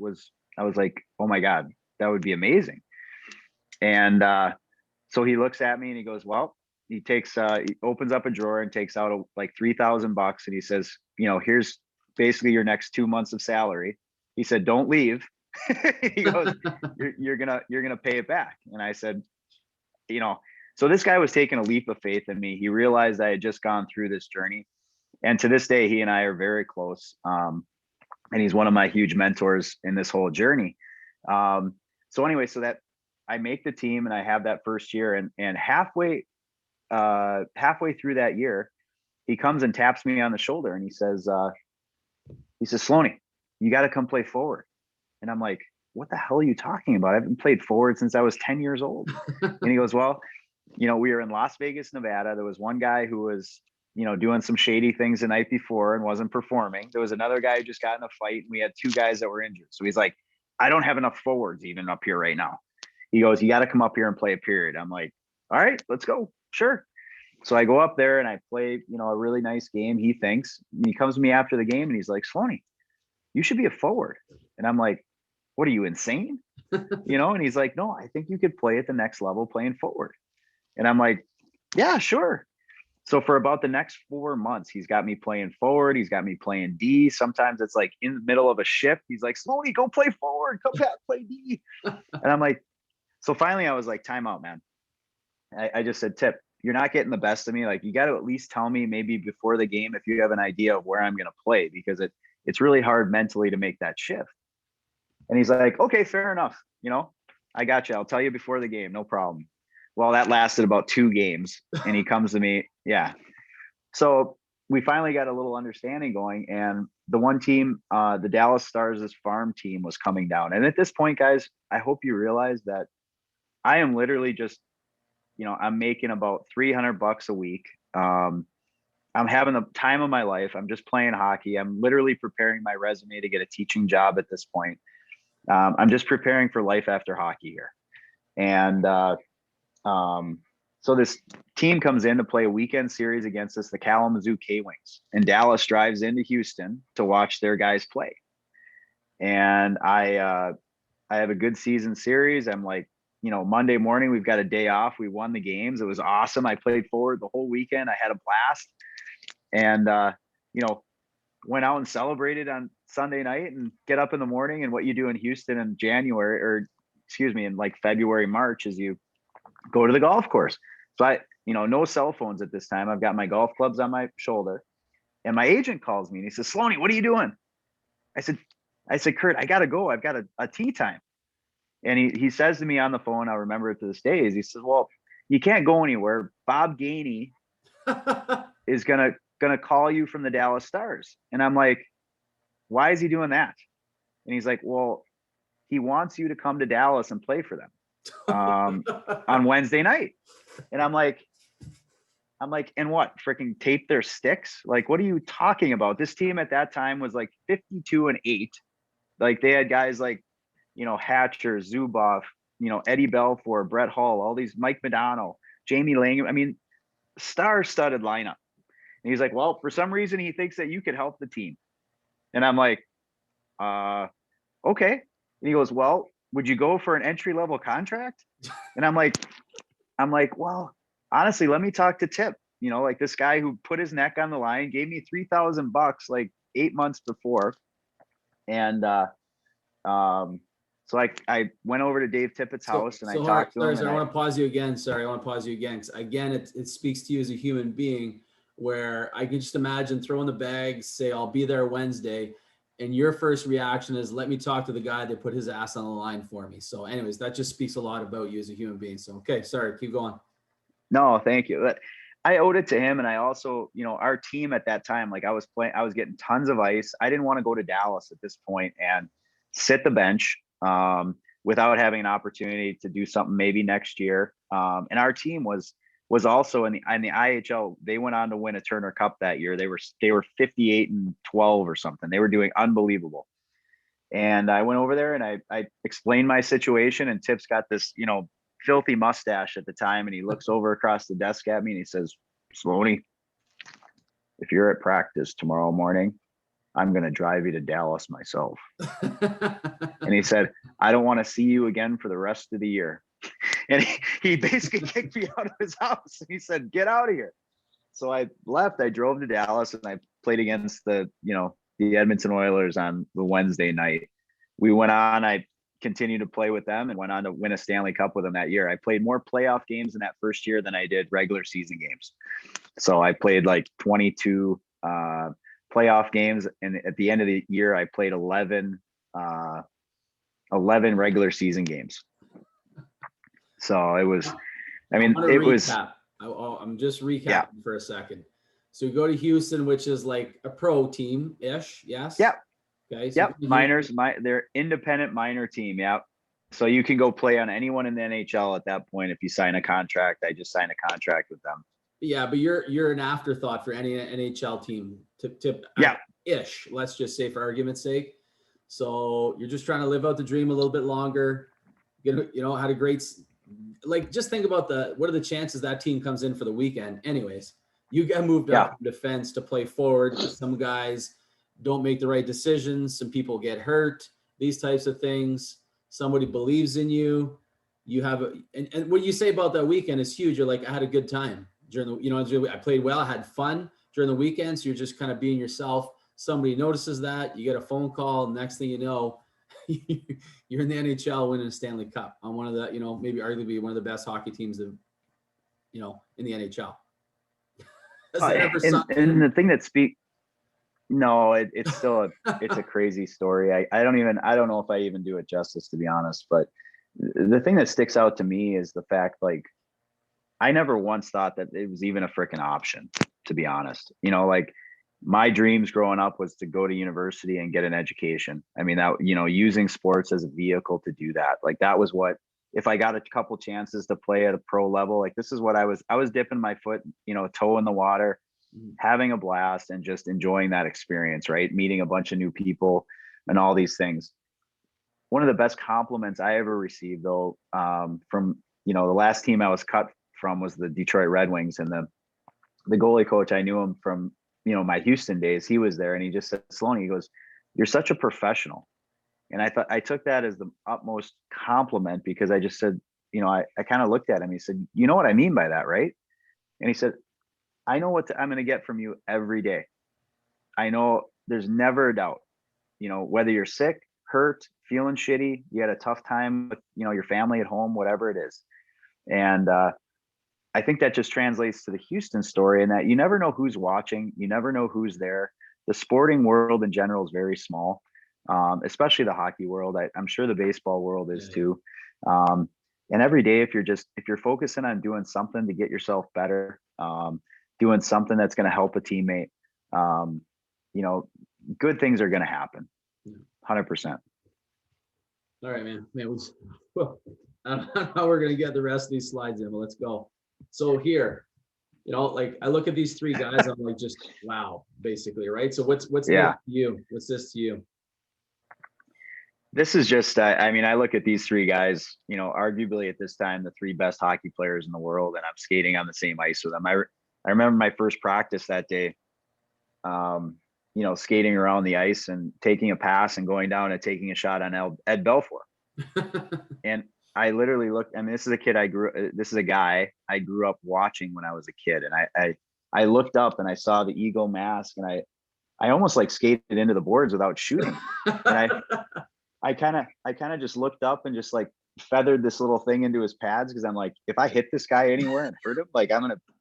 Speaker 2: I was like, oh my God, that would be amazing. And so he looks at me and he goes, well, he opens up a drawer and takes out like $3,000, and he says, here's basically your next 2 months of salary. He said, don't leave. He goes, you're gonna pay it back. And I said, so this guy was taking a leap of faith in me. He realized I had just gone through this journey. And to this day, he and I are very close. And he's one of my huge mentors in this whole journey. So anyway, so that I make the team and I have that first year, and halfway through that year, he comes and taps me on the shoulder and he says, Sloaney, you got to come play forward. And I'm like, what the hell are you talking about? I haven't played forward since I was 10 years old. And he goes, well, we were in Las Vegas, Nevada. There was one guy who was, doing some shady things the night before and wasn't performing. There was another guy who just got in a fight, and we had 2 guys that were injured. So he's like, I don't have enough forwards even up here right now. He goes, you got to come up here and play a period. I'm like, all right, let's go. Sure. So I go up there and I play, a really nice game, he thinks. And he comes to me after the game and he's like, Sloaney, you should be a forward. And I'm like, what are you, insane? And he's like, no, I think you could play at the next level playing forward. And I'm like, yeah, sure. So for about the next 4 months, he's got me playing forward. He's got me playing D. Sometimes it's like in the middle of a shift. He's like, Sloaney, go play forward. Come back, play D. And I'm like, so finally I was like, time out, man. I just said, Tip, you're not getting the best of me. Like, you got to at least tell me maybe before the game if you have an idea of where I'm going to play, because it's really hard mentally to make that shift. And he's like, okay, fair enough. I got you. I'll tell you before the game. No problem. Well, that lasted about 2 games, and he comes to me. Yeah. So we finally got a little understanding going, and the one team, the Dallas Stars' farm team, was coming down. And at this point, guys, I hope you realize that I am literally just, I'm making about $300 a week. I'm having the time of my life. I'm just playing hockey. I'm literally preparing my resume to get a teaching job at this point. I'm just preparing for life after hockey here. And so this team comes in to play a weekend series against us, the Kalamazoo K-Wings. And Dallas drives into Houston to watch their guys play. And I have a good season series. I'm like, Monday morning, we've got a day off. We won the games. It was awesome. I played forward the whole weekend. I had a blast. And, went out and celebrated on Sunday night, and get up in the morning. And what you do in Houston in in like February, March, is you go to the golf course. So no cell phones at this time. I've got my golf clubs on my shoulder, and my agent calls me and he says, Sloaney, what are you doing? I said, Kurt, I got to go. I've got a tee time. And he says to me on the phone, I'll remember it to this day, is he says, well, you can't go anywhere. Bob Gainey is going to call you from the Dallas Stars. And I'm like, why is he doing that? And he's like, well, he wants you to come to Dallas and play for them on Wednesday night. And I'm like, I'm like, and what, freaking tape their sticks? Like, what are you talking about? This team at that time was like 52-8. Like they had guys like, Hatcher, Zuboff, Eddie Belfour, Brett Hall, all these, Mike Madonna, Jamie Langham. I mean, star-studded lineup. And he's like, well, for some reason he thinks that you could help the team. And I'm like, okay. And he goes, well, would you go for an entry-level contract? And I'm like, well, honestly, let me talk to Tip. Like this guy who put his neck on the line, gave me $3,000 like 8 months before. And so I went over to Dave Tippett's house and I talked to him.
Speaker 1: I want to pause you again. Sorry, I want to pause you again. Because again, it speaks to you as a human being, where I can just imagine throwing the bag, say, I'll be there Wednesday. And your first reaction is, let me talk to the guy that put his ass on the line for me. So anyways, that just speaks a lot about you as a human being. So, okay, sorry, keep going.
Speaker 2: No, thank you. I owed it to him. And I also, our team at that time, like I was getting tons of ice. I didn't want to go to Dallas at this point and sit the bench without having an opportunity to do something maybe next year. And our team was also in the IHL. They went on to win a Turner Cup that year. They were 58-12 or something. They were doing unbelievable. And I went over there and I explained my situation, and Tip's got this, filthy mustache at the time. And he looks over across the desk at me and he says, Sloaney, if you're at practice tomorrow morning, I'm going to drive you to Dallas myself. And he said, I don't want to see you again for the rest of the year. And he basically kicked me out of his house. And he said, get out of here. So I left. I drove to Dallas and I played against the Edmonton Oilers on the Wednesday night. We went on. I continued to play with them and went on to win a Stanley Cup with them that year. I played more playoff games in that first year than I did regular season games. So I played like 22 playoff games. And at the end of the year, I played 11 regular season games. So it was, I'm
Speaker 1: just recapping for a second. So you go to Houston, which is like a pro team-ish. Yes.
Speaker 2: Yep.
Speaker 1: Okay. So
Speaker 2: Minors, they're independent minor team. Yep. So you can go play on anyone in the NHL at that point. If you sign a contract, I just signed a contract with them.
Speaker 1: Yeah. But you're an afterthought for any NHL team ish. Let's just say for argument's sake. So you're just trying to live out the dream a little bit longer. Had a great, like, just think about what are the chances that team comes in for the weekend? Anyways, you get moved up in defense to play forward. Some guys don't make the right decisions. Some people get hurt, these types of things. Somebody believes in you. You have, and what you say about that weekend is huge. You're like, I had a good time during the, I played well. I had fun during the weekend. So you're just kind of being yourself. Somebody notices that, you get a phone call. Next thing you know, you're in the NHL winning a Stanley Cup on one of the, maybe arguably one of the best hockey teams in the NHL.
Speaker 2: And the thing that it's still it's a crazy story. I don't know if I even do it justice, to be honest, but the thing that sticks out to me is the fact, like, I never once thought that it was even a freaking option, to be honest. Like, my dreams growing up was to go to university and get an education. I mean, that, using sports as a vehicle to do that. Like, that was what, if I got a couple chances to play at a pro level, like, this is what I was dipping my foot, toe in the water, having a blast and just enjoying that experience, right? Meeting a bunch of new people and all these things. One of the best compliments I ever received, though, from, the last team I was cut from was the Detroit Red Wings, and the goalie coach, I knew him from, my Houston days. He was there and he just said, Sloan, he goes, you're such a professional. And I took that as the utmost compliment, because I just said, I kind of looked at him. He said, you know what I mean by that, right? And he said, I know what I'm going to get from you every day. I know there's never a doubt, whether you're sick, hurt, feeling shitty, you had a tough time with, your family at home, whatever it is. And I think that just translates to the Houston story, and that you never know who's watching. You never know who's there. The sporting world in general is very small, especially the hockey world. I'm sure the baseball world is too. And every day, if you're focusing on doing something to get yourself better, doing something that's going to help a teammate, good things are going to happen. 100%.
Speaker 1: All right, man. I don't know how we're going to get the rest of these slides in, but let's go. So here, you know, like I look at these three guys, I'm like, just wow, basically, right? So what's
Speaker 2: Yeah.
Speaker 1: this to you? What's this to you?
Speaker 2: This is just, I mean, I look at these three guys, you know, arguably at this time, the three best hockey players in the world, and I'm skating on the same ice with them. I remember my first practice that day, you know, skating around the ice and taking a pass and going down and taking a shot on Ed Belfour. And I literally looked, I mean, this is a guy I grew up watching when I was a kid. And I looked up and I saw the Eagle mask, and I almost like skated into the boards without shooting. And I kind of just looked up and just like feathered this little thing into his pads, because I'm like, if I hit this guy anywhere and hurt him, like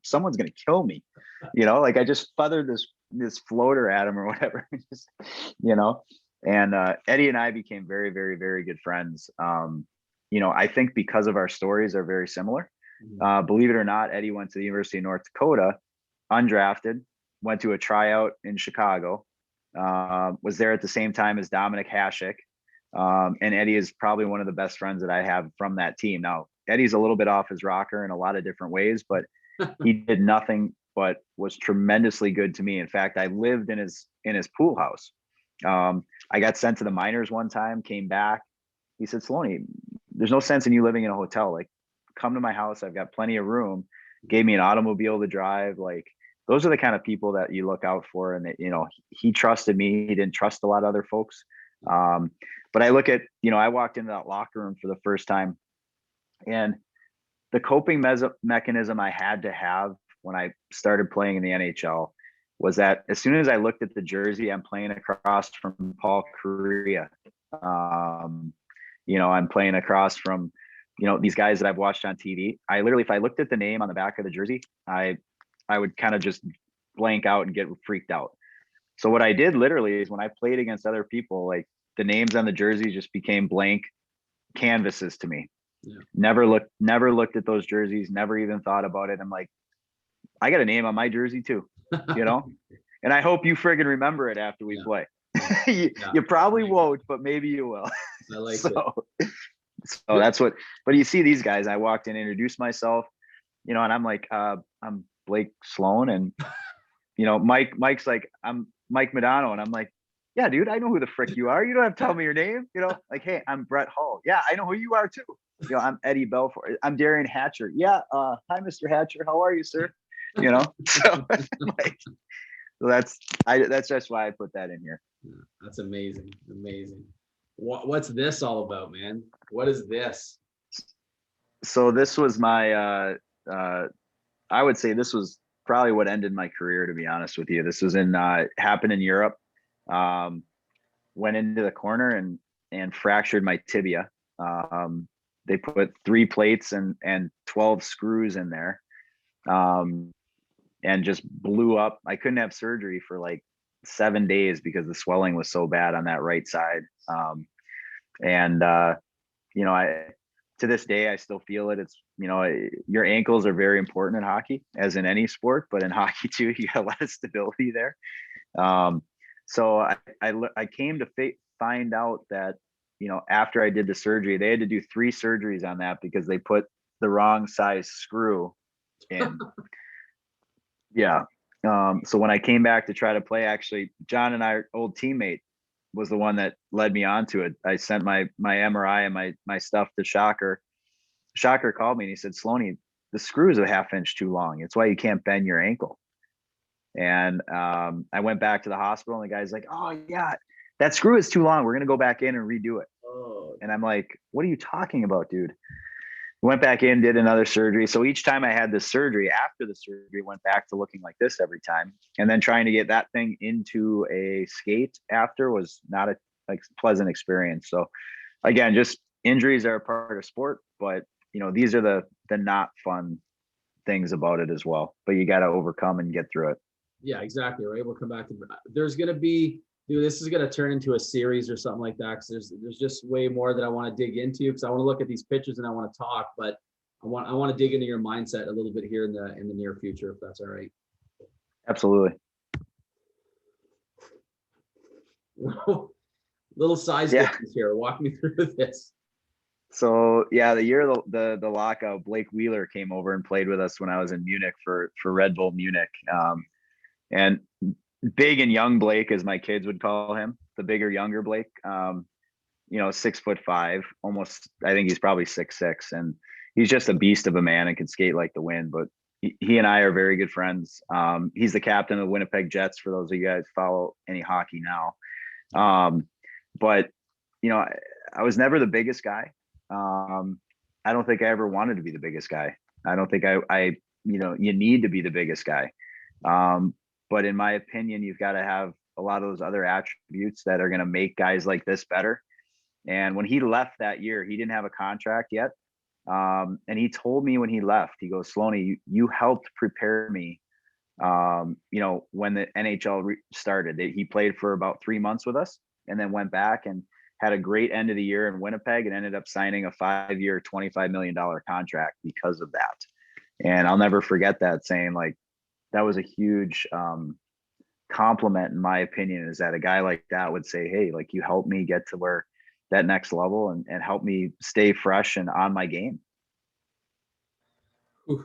Speaker 2: someone's gonna kill me, you know. Like I just feathered this floater at him or whatever, just, you know. And Eddie and I became very, very, very good friends. You know, I think because of our stories are very similar. Believe it or not, Eddie went to the University of North Dakota, undrafted, went to a tryout in Chicago, was there at the same time as Dominic Hasek. And Eddie is probably one of the best friends that I have from that team. Now, Eddie's a little bit off his rocker in a lot of different ways, but he did nothing but was tremendously good to me. In fact, I lived in his pool house. I got sent to the minors one time, came back. He said, Sloan, there's no sense in you living in a hotel. Like, come to my house. I've got plenty of room. Gave me an automobile to drive. Like, those are the kind of people that you look out for. And that, you know, he trusted me. He didn't trust a lot of other folks. But I look at, you know, I walked into that locker room for the first time, and the coping mechanism I had to have when I started playing in the NHL was that as soon as I looked at the jersey, I'm playing across from Paul Kariya. You know, I'm playing across from, you know, these guys that I've watched on TV. I literally, if I looked at the name on the back of the jersey, I would kind of just blank out and get freaked out. So what I did literally is when I played against other people, like the names on the jersey just became blank canvases to me. Yeah. Never looked at those jerseys, never even thought about it. I'm like, I got a name on my jersey too, you know? And I hope you friggin' remember it after we play. You probably won't, but maybe you will.
Speaker 1: I like
Speaker 2: it. So that's what, but you see these guys, I walked in, introduced myself, you know, and I'm like, I'm Blake Sloan. And, you know, Mike's like, I'm Mike Madano. And I'm like, yeah, dude, I know who the frick you are. You don't have to tell me your name, you know, like, hey, I'm Brett Hull. Yeah, I know who you are too. You know, I'm Eddie Belfour. I'm Darian Hatcher. Yeah. Hi, Mr. Hatcher. How are you, sir? You know, so like, that's just why I put that in here.
Speaker 1: Yeah, that's amazing. Amazing. What's this all about, man? What is this?
Speaker 2: So this was my, I would say this was probably what ended my career, to be honest with you. This was happened in Europe. Went into the corner and fractured my tibia. They put 3 plates and 12 screws in there, and just blew up. I couldn't have surgery for like 7 days because the swelling was so bad on that right side. You know, to this day, I still feel it. It's, you know, your ankles are very important in hockey, as in any sport, but in hockey too, you got a lot of stability there. So I came to find out that, you know, after I did the surgery, they had to do 3 surgeries on that because they put the wrong size screw in. Yeah. So when I came back to try to play, actually, John and our old teammate was the one that led me on to it. I sent my MRI and my stuff to Shocker. Shocker called me and he said, Sloaney, the screw is a 1/2 inch too long. It's why you can't bend your ankle. And I went back to the hospital and the guy's like, oh yeah, that screw is too long. We're going to go back in and redo it. Oh. And I'm like, what are you talking about, dude? Went back in, did another surgery. So each time I had this surgery, after the surgery, went back to looking like this every time. And then trying to get that thing into a skate after was not a pleasant experience. So again, just injuries are a part of sport, but you know, these are the not fun things about it as well, but you got to overcome and get through it.
Speaker 1: Yeah, exactly. Right. We'll come back to, there's going to be, dude, this is going to turn into a series or something like that. Cause there's just way more that I want to dig into, because I want to look at these pictures and I want to talk, but I want to dig into your mindset a little bit here in the near future, if that's all right.
Speaker 2: Absolutely.
Speaker 1: Little size difference here. Walk me through this.
Speaker 2: So yeah, the year of the lockout, Blake Wheeler came over and played with us when I was in Munich for Red Bull Munich. And big and young Blake, as my kids would call him, the bigger, younger Blake. 6'5", almost. I think he's probably 6'6", and he's just a beast of a man and can skate like the wind. But he and I are very good friends. He's the captain of the Winnipeg Jets, for those of you guys who follow any hockey now. But I was never the biggest guy. I don't think I ever wanted to be the biggest guy. I don't think I you need to be the biggest guy. But in my opinion, you've got to have a lot of those other attributes that are going to make guys like this better. And when he left that year, he didn't have a contract yet. And he told me when he left, he goes, Sloan, you helped prepare me. When the NHL started, he played for about 3 months with us and then went back and had a great end of the year in Winnipeg and ended up signing a 5-year, $25 million contract because of that. And I'll never forget that, saying like, that was a huge compliment, in my opinion, is that a guy like that would say, hey, like, you helped me get to where that next level and help me stay fresh and on my game.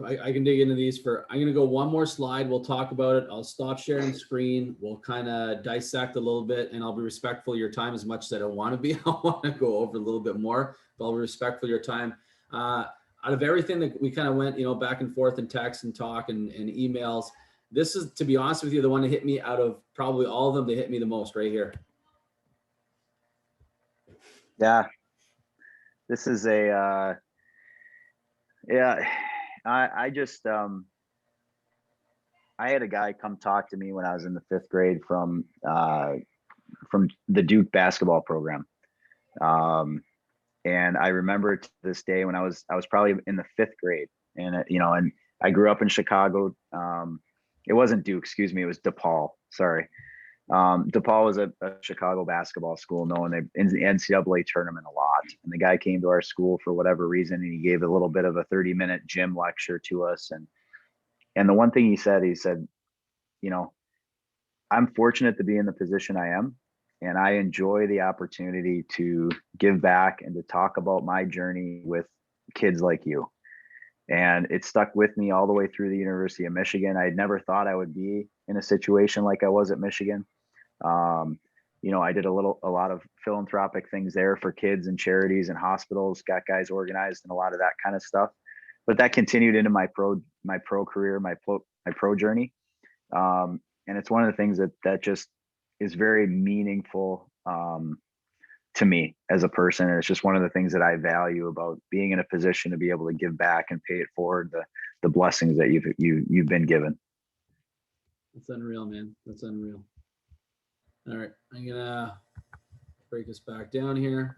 Speaker 1: I can dig into these I'm going to go one more slide. We'll talk about it. I'll stop sharing screen. We'll kind of dissect a little bit, and I'll be respectful of your time as much as I don't want to be. I want to go over a little bit more, but I'll be respectful of your time. Out of everything that we kind of went, back and forth and text and talk and emails, this is, to be honest with you, the one that hit me out of probably all of them. They hit me the most right here.
Speaker 2: Yeah. This is I just, I had a guy come talk to me when I was in the 5th grade from the Duke basketball program. And I remember to this day when I was probably in the 5th grade, and and I grew up in Chicago. It wasn't Duke, excuse me. It was DePaul. Sorry. DePaul was a Chicago basketball school known in the NCAA tournament a lot. And the guy came to our school for whatever reason, and he gave a little bit of a 30-minute gym lecture to us. And the one thing he said, I'm fortunate to be in the position I am, and I enjoy the opportunity to give back and to talk about my journey with kids like you. And it stuck with me all the way through the University of Michigan. I had never thought I would be in a situation like I was at Michigan. I did a lot of philanthropic things there for kids and charities and hospitals, got guys organized and a lot of that kind of stuff. But that continued into my pro career, my pro journey. And it's one of the things that just is very meaningful to me as a person. And it's just one of the things that I value about being in a position to be able to give back and pay it forward, the blessings that you've been given.
Speaker 1: That's unreal, man. That's unreal. All right, I'm gonna break us back down here.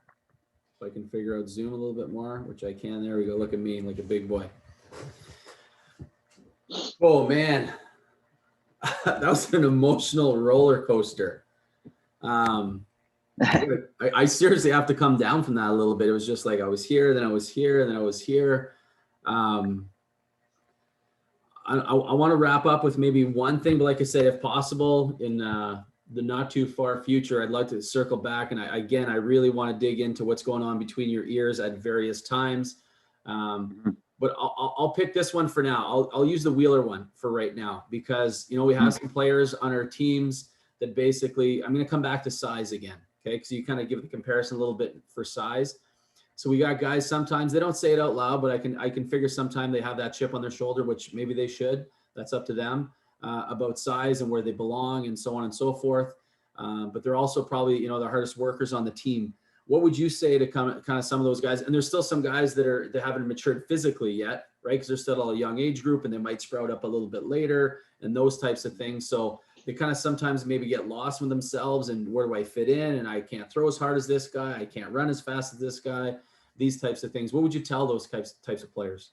Speaker 1: If I can figure out Zoom a little bit more, which I can. There we go. Look at me like a big boy. Oh man, that was an emotional roller coaster. I seriously have to come down from that a little bit. It was just like I was here, then I was here, then I was here. I want to wrap up with maybe one thing, but like I said, if possible, in the not too far future, I'd like to circle back. And I really want to dig into what's going on between your ears at various times. But I'll pick this one for now. I'll use the Wheeler one for right now, because, we have some players on our teams that basically, I'm going to come back to size again. Okay. Cause you kind of give the comparison a little bit for size. So we got guys, sometimes they don't say it out loud, but I can figure sometime they have that chip on their shoulder, which maybe they should. That's up to them, about size and where they belong and so on and so forth. But they're also probably, the hardest workers on the team. What would you say to kind of some of those guys? And there's still some guys that haven't matured physically yet, right? Because they're still a young age group and they might sprout up a little bit later and those types of things. So they kind of sometimes maybe get lost with themselves and where do I fit in? And I can't throw as hard as this guy. I can't run as fast as this guy. These types of things. What would you tell those types of players?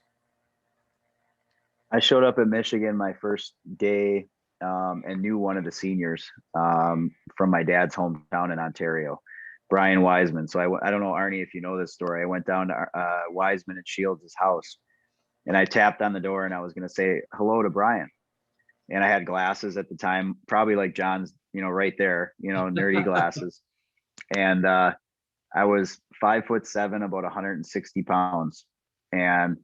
Speaker 2: I showed up at Michigan my first day and knew one of the seniors from my dad's hometown in Ontario, Brian Wiseman. So I don't know, Arnie, if you know this story. I went down to Wiseman and Shields' house, and I tapped on the door, and I was going to say hello to Brian. And I had glasses at the time, probably like John's, right there, nerdy glasses. And I was 5'7", about 160 pounds. And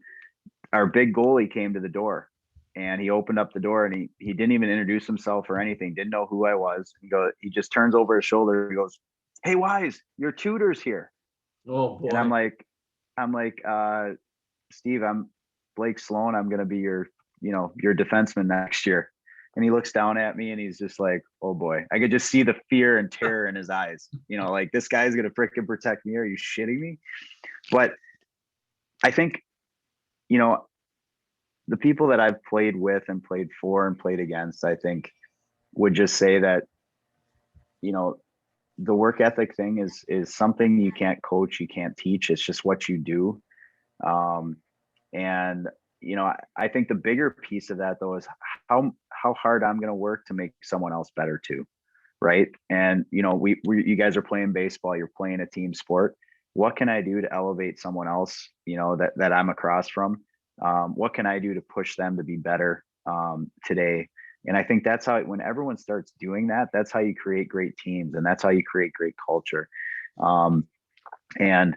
Speaker 2: our big goalie came to the door, and he opened up the door, and he didn't even introduce himself or anything. Didn't know who I was. He just turns over his shoulder. He goes, "Hey, Wise, your tutor's here."
Speaker 1: Oh boy.
Speaker 2: And I'm like, Steve, I'm Blake Sloan. I'm going to be your defenseman next year. And he looks down at me and he's just like, oh boy, I could just see the fear and terror in his eyes. Like, this guy's going to freaking protect me. Are you shitting me? But I think, the people that I've played with and played for and played against, I think would just say that, the work ethic thing is something you can't coach, you can't teach. It's just what you do. And I think the bigger piece of that, though, is how hard I'm going to work to make someone else better too, right? And you guys are playing baseball, you're playing a team sport. What can I do to elevate someone else, that I'm across from? What can I do to push them to be better today? And I think that's how, when everyone starts doing that, that's how you create great teams, and that's how you create great culture. And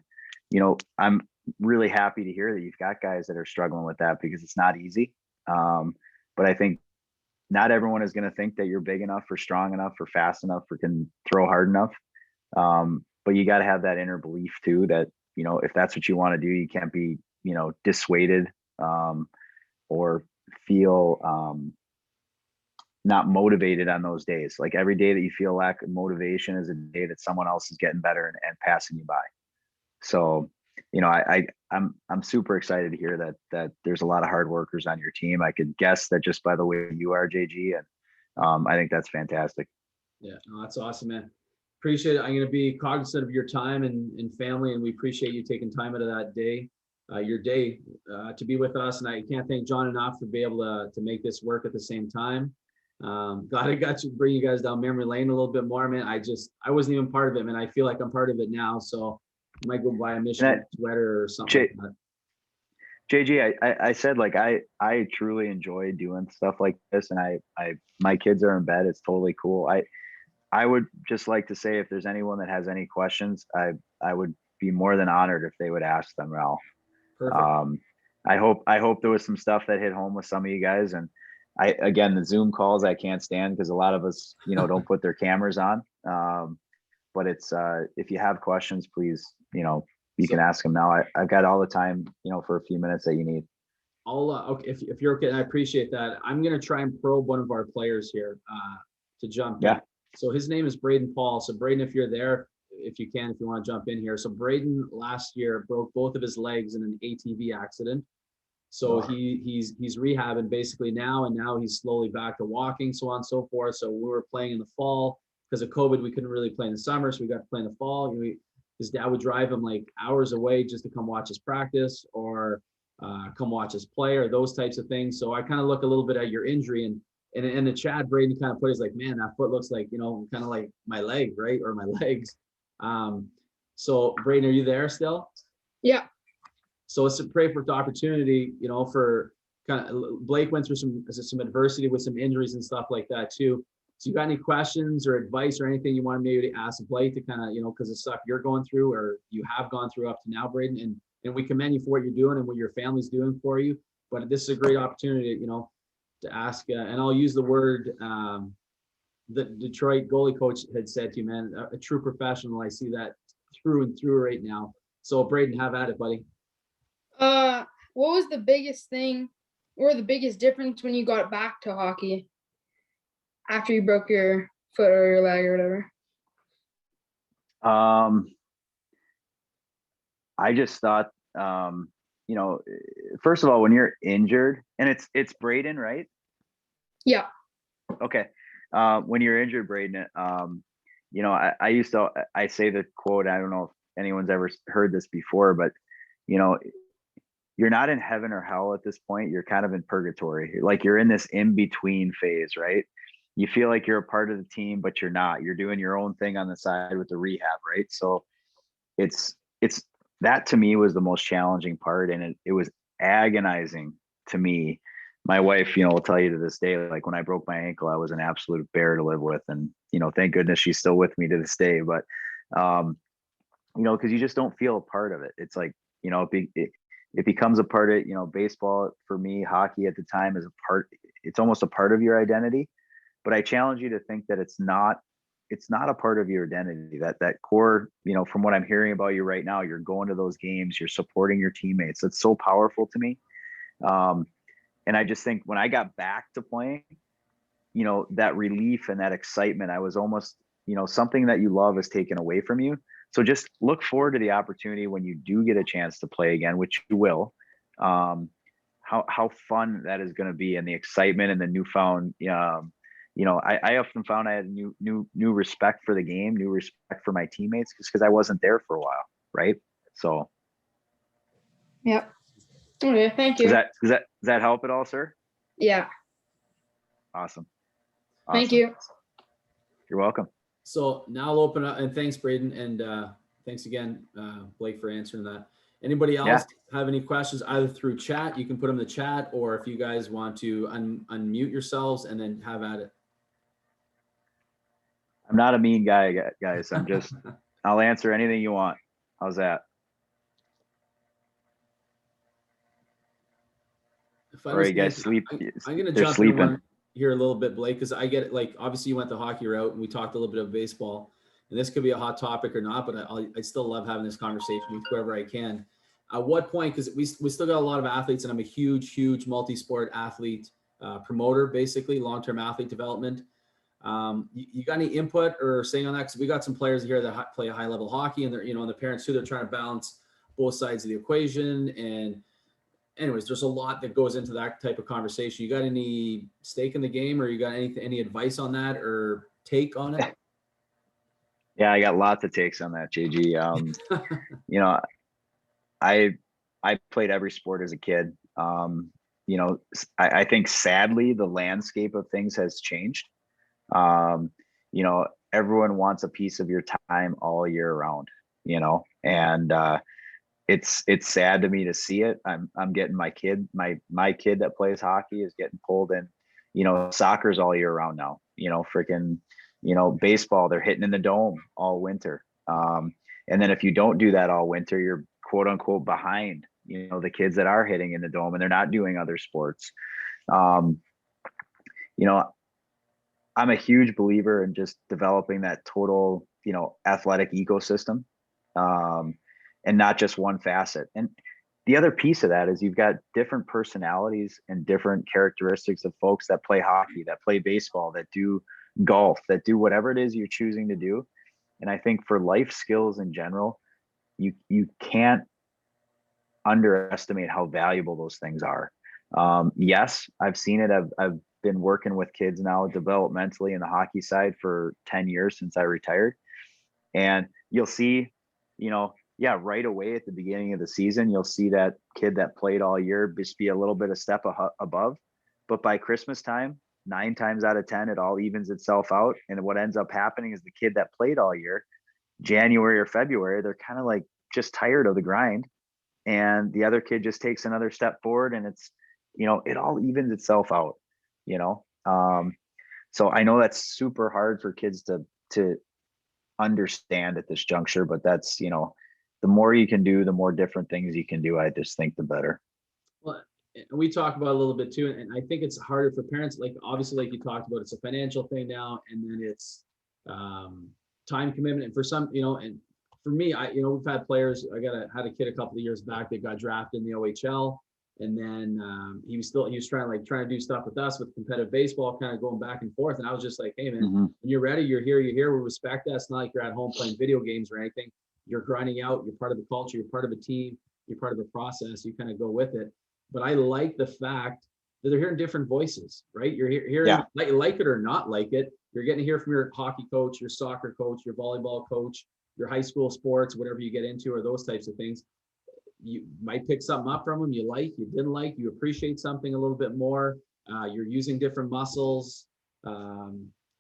Speaker 2: I'm really happy to hear that you've got guys that are struggling with that, because it's not easy. But I think not everyone is going to think that you're big enough or strong enough or fast enough or can throw hard enough. But you got to have that inner belief too, that, if that's what you want to do, you can't be, dissuaded or feel not motivated on those days. Like, every day that you feel lack of motivation is a day that someone else is getting better and passing you by. So, I'm super excited to hear that there's a lot of hard workers on your team. I could guess that just by the way you are, JG, and I think that's fantastic.
Speaker 1: Yeah, no, that's awesome, man. Appreciate it. I'm going to be cognizant of your time and family, and we appreciate you taking time out of that day, your day, to be with us. And I can't thank John enough for being able to make this work at the same time. Glad I got to bring you guys down memory lane a little bit more, man. I wasn't even part of it, man. I feel like I'm part of it now, so I might go buy a Michigan sweater or something like that.
Speaker 2: JG, I said, like, I truly enjoy doing stuff like this, and my kids are in bed. It's totally cool. I would just like to say, if there's anyone that has any questions, I would be more than honored if they would ask them, Ralph.
Speaker 1: Perfect.
Speaker 2: I hope there was some stuff that hit home with some of you guys. And again, the Zoom calls I can't stand, because a lot of us, don't put their cameras on. But it's, if you have questions, please, you can ask them now. I've got all the time, for a few minutes that you need.
Speaker 1: I'll, okay, if you're okay, and I appreciate that. I'm going to try and probe one of our players here to jump in. So his name is Braden Paul. So Braden, if you're there, if you want to jump in here. So Braden last year broke both of his legs in an ATV accident. So he's rehabbing basically now, and now he's slowly back to walking, so on and so forth. So we were playing in the fall because of COVID. We couldn't really play in the summer, so we got to play in the fall. His dad would drive him like hours away just to come watch his practice or come watch us play or those types of things. So I kind of look a little bit at your injury, and in the chat, Braden kind of plays like, man, that foot looks like, kind of like my leg, right? Or my legs. So Braden, are you there still?
Speaker 11: Yeah.
Speaker 1: So let's pray for the opportunity, for kind of, Blake went through some adversity with some injuries and stuff like that too. So you got any questions or advice or anything you want maybe to ask Blake to kind of, because of stuff you're going through or you have gone through up to now, Braden, and we commend you for what you're doing and what your family's doing for you. But this is a great opportunity, to ask, and I'll use the word the Detroit goalie coach had said to you, man, a true professional. I see that through and through right now. So Braden, have at it, buddy.
Speaker 11: What was the biggest thing or the biggest difference when you got back to hockey after you broke your foot or your leg or whatever?
Speaker 2: I just thought, first of all, when you're injured, and it's Braden, right?
Speaker 11: Yeah.
Speaker 2: Okay. When you're injured, Braden, I say the quote, I don't know if anyone's ever heard this before, but you're not in heaven or hell at this point. You're kind of in purgatory. Like, you're in this in-between phase, right? You feel like you're a part of the team, but you're not. You're doing your own thing on the side with the rehab, right? So it's that, to me, was the most challenging part. And it was agonizing to me. My wife, will tell you to this day, like, when I broke my ankle, I was an absolute bear to live with. And, thank goodness she's still with me to this day. But because you just don't feel a part of it. It's like, it becomes a part of, baseball for me, hockey at the time is it's almost a part of your identity. But I challenge you to think that it's not a part of your identity, that core, from what I'm hearing about you right now, you're going to those games, you're supporting your teammates. That's so powerful to me. And I just think when I got back to playing, that relief and that excitement, I was almost, something that you love is taken away from you. So just look forward to the opportunity when you do get a chance to play again, which you will. How fun that is going to be, and the excitement and the newfound, I often found I had new respect for the game, new respect for my teammates, just because I wasn't there for a while, right? So.
Speaker 11: Yep. Okay, thank you.
Speaker 2: Does that help at all, sir?
Speaker 11: Yeah.
Speaker 2: Awesome.
Speaker 11: Thank you.
Speaker 2: You're welcome.
Speaker 1: So now I'll open up, and thanks, Braden, and thanks again, Blake, for answering that. Anybody else have any questions, either through chat? You can put them in the chat, or if you guys want to unmute yourselves and then have at it.
Speaker 2: I'm not a mean guy, guys. I'm just, I'll answer anything you want. How's that? Or you guys sleep?
Speaker 1: I'm going to jump in one here a little bit, Blake, because I get it. Like, obviously you went the hockey route, and we talked a little bit of baseball, and this could be a hot topic or not, but I still love having this conversation with whoever I can. At what point, because we still got a lot of athletes, and I'm a huge multi-sport athlete promoter, basically long-term athlete development. You got any input or saying on that? Because we got some players here that play high level hockey, and they're, and the parents too, they're trying to balance both sides of the equation. And anyways, there's a lot that goes into that type of conversation. You got any stake in the game, or you got any advice on that or take on it?
Speaker 2: Yeah, I got lots of takes on that, JG. I played every sport as a kid. I think sadly the landscape of things has changed. Everyone wants a piece of your time all year round, and it's sad to me to see it. I'm getting my kid that plays hockey is getting pulled in, soccer's all year round now, freaking, baseball, they're hitting in the dome all winter. And then if you don't do that all winter, you're quote unquote behind, the kids that are hitting in the dome and they're not doing other sports. I'm a huge believer in just developing that total, athletic ecosystem, and not just one facet. And the other piece of that is you've got different personalities and different characteristics of folks that play hockey, that play baseball, that do golf, that do whatever it is you're choosing to do. And I think for life skills in general, you can't underestimate how valuable those things are. Yes, I've seen it. I've been working with kids now developmentally in the hockey side for 10 years since I retired. And you'll see, right away at the beginning of the season, you'll see that kid that played all year just be a little bit of step above. But by Christmas time, 9 times out of 10, it all evens itself out. And what ends up happening is the kid that played all year, January or February, they're kind of like just tired of the grind. And the other kid just takes another step forward, and it's, it all evens itself out, So I know that's super hard for kids to understand at this juncture, but that's, the more you can do, the more different things you can do. I just think the better.
Speaker 1: Well, we talk about it a little bit too, and I think it's harder for parents. Like, obviously, like you talked about, it's a financial thing now, and then it's time commitment. And for some, and for me, we've had players. I had a kid a couple of years back that got drafted in the OHL, and then he was trying to do stuff with us with competitive baseball, kind of going back and forth. And I was just like, hey man, when you're ready, you're here. We respect that. It's not like you're at home playing video games or anything. You're grinding out. You're part of the culture. You're part of a team. You're part of the process. You kind of go with it. But I like the fact that they're hearing different voices, right? You're hearing, like it or not like it, you're getting to hear from your hockey coach, your soccer coach, your volleyball coach, your high school sports, whatever you get into, or those types of things. You might pick something up from them you didn't like, you appreciate something a little bit more. You're using different muscles. I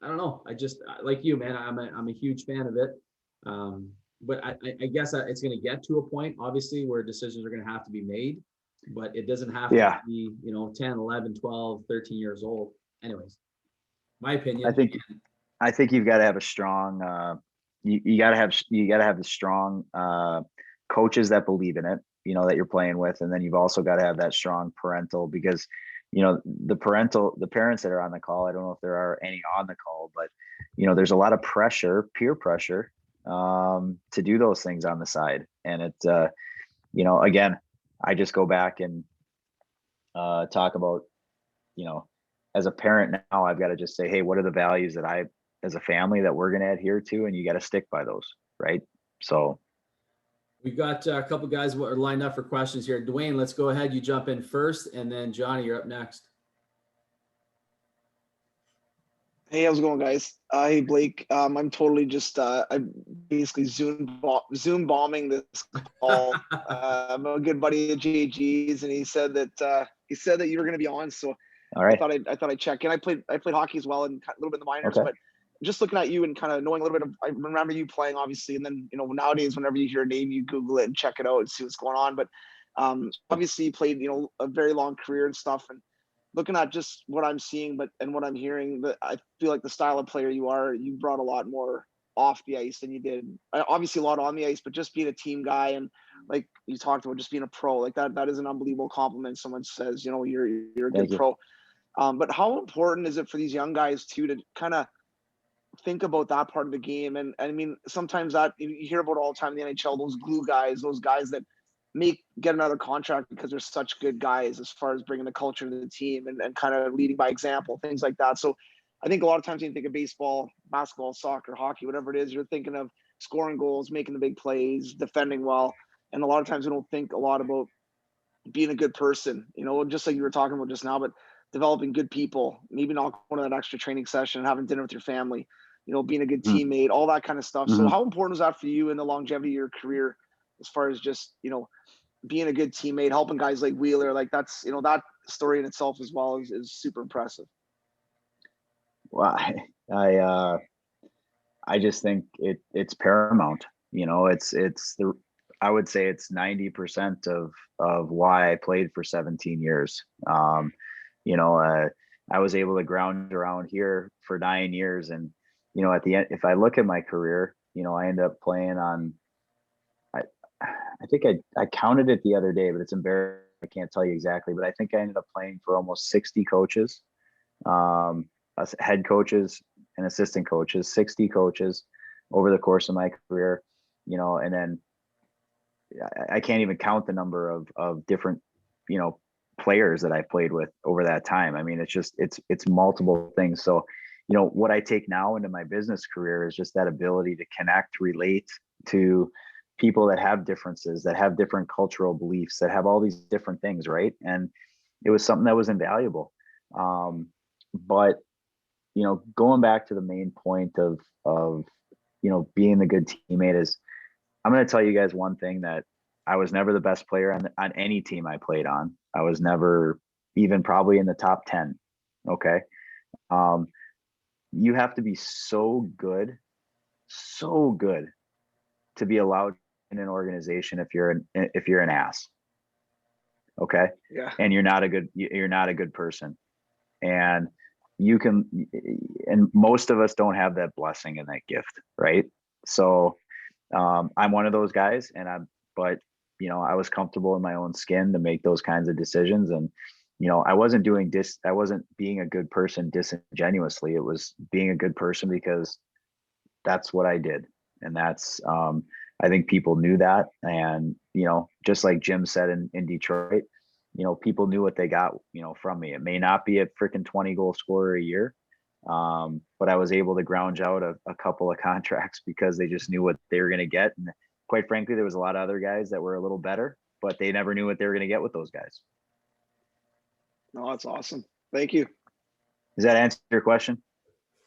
Speaker 1: don't know. I just, like you, man, I'm a huge fan of it. But I guess it's going to get to a point, obviously, where decisions are going to have to be made, but it doesn't have to be, 10, 11, 12, 13 years old. Anyways, my opinion.
Speaker 2: I think you've got to have a strong you gotta have the strong coaches that believe in it, you know, that you're playing with. And then you've also got to have that strong parental, because, you know, the parents that are on the call, I don't know if there are any on the call, but, you know, there's a lot of pressure, peer pressure, to do those things on the side. And it, you know, again, I just go back and talk about, you know, as a parent now, I've got to just say, hey, what are the values that I, as a family, that we're going to adhere to? And you got to stick by those, right? So
Speaker 1: We've got a couple guys who are lined up for questions here. Dwayne, let's go ahead. You jump in first, and then Johnny, you're up next.
Speaker 12: Hey, how's it going, guys? Hey, Blake. I'm totally just I'm basically Zoom bombing this call. I'm a good buddy of JG's, and he said that you were going to be on. So
Speaker 2: all right.
Speaker 12: I thought I'd check in. I played hockey as well, and a little bit in the minors.
Speaker 2: Okay.
Speaker 12: But just looking at you and kind of knowing a little bit of, I remember you playing, obviously, and then, you know, nowadays whenever you hear a name, you Google it and check it out and see what's going on. But obviously, you played, you know, a very long career and stuff, and looking at just what I'm seeing, and what I'm hearing, that I feel like the style of player you are, you brought a lot more off the ice than you did. Obviously, a lot on the ice, but just being a team guy, and like you talked about, just being a pro, like that is an unbelievable compliment. Someone says, you know, you're a good pro. But how important is it for these young guys too to kind of think about that part of the game? And I mean, sometimes that you hear about all the time in the NHL, those glue guys, those guys that get another contract because they're such good guys as far as bringing the culture to the team and kind of leading by example, things like that. So I think a lot of times when you think of baseball, basketball, soccer, hockey, whatever it is, you're thinking of scoring goals, making the big plays, defending well. And a lot of times we don't think a lot about being a good person, you know, just like you were talking about just now, but developing good people, maybe not going to that extra training session, having dinner with your family, you know, being a good teammate, all that kind of stuff. So how important is that for you in the longevity of your career, as far as just, you know, being a good teammate, helping guys like Wheeler? Like, that's, you know, that story in itself as well is super impressive.
Speaker 2: Well, I just think it's paramount. You know, I would say it's 90% of why I played for 17 years. You know, I was able to ground around here for 9 years, and, you know, at the end, if I look at my career, you know, I ended up playing on, I think I counted it the other day, but it's embarrassing. I can't tell you exactly, but I think I ended up playing for almost 60 coaches, head coaches and assistant coaches, 60 coaches over the course of my career, you know. And then I can't even count the number of different, you know, players that I played with over that time. I mean, it's multiple things. So, you know, what I take now into my business career is just that ability to connect, relate to people that have differences, that have different cultural beliefs, that have all these different things, right? And it was something that was invaluable. But, you know, going back to the main point of you know, being the good teammate is, I'm going to tell you guys one thing, that I was never the best player on any team I played on. I was never even probably in the top 10. Okay. You have to be so good to be allowed in an organization if you're an ass. Okay.
Speaker 12: Yeah.
Speaker 2: And you're not a good person. And and most of us don't have that blessing and that gift. Right. So I'm one of those guys, but you know, I was comfortable in my own skin to make those kinds of decisions. And, you know, I wasn't being a good person disingenuously. It was being a good person because that's what I did. And that's, I think people knew that. And, you know, just like Jim said in Detroit, you know, people knew what they got, you know, from me. It may not be a freaking 20 goal scorer a year, but I was able to ground out a couple of contracts because they just knew what they were going to get. And quite frankly, there was a lot of other guys that were a little better, but they never knew what they were going to get with those guys.
Speaker 12: No, that's awesome. Thank you.
Speaker 2: Does that answer your question?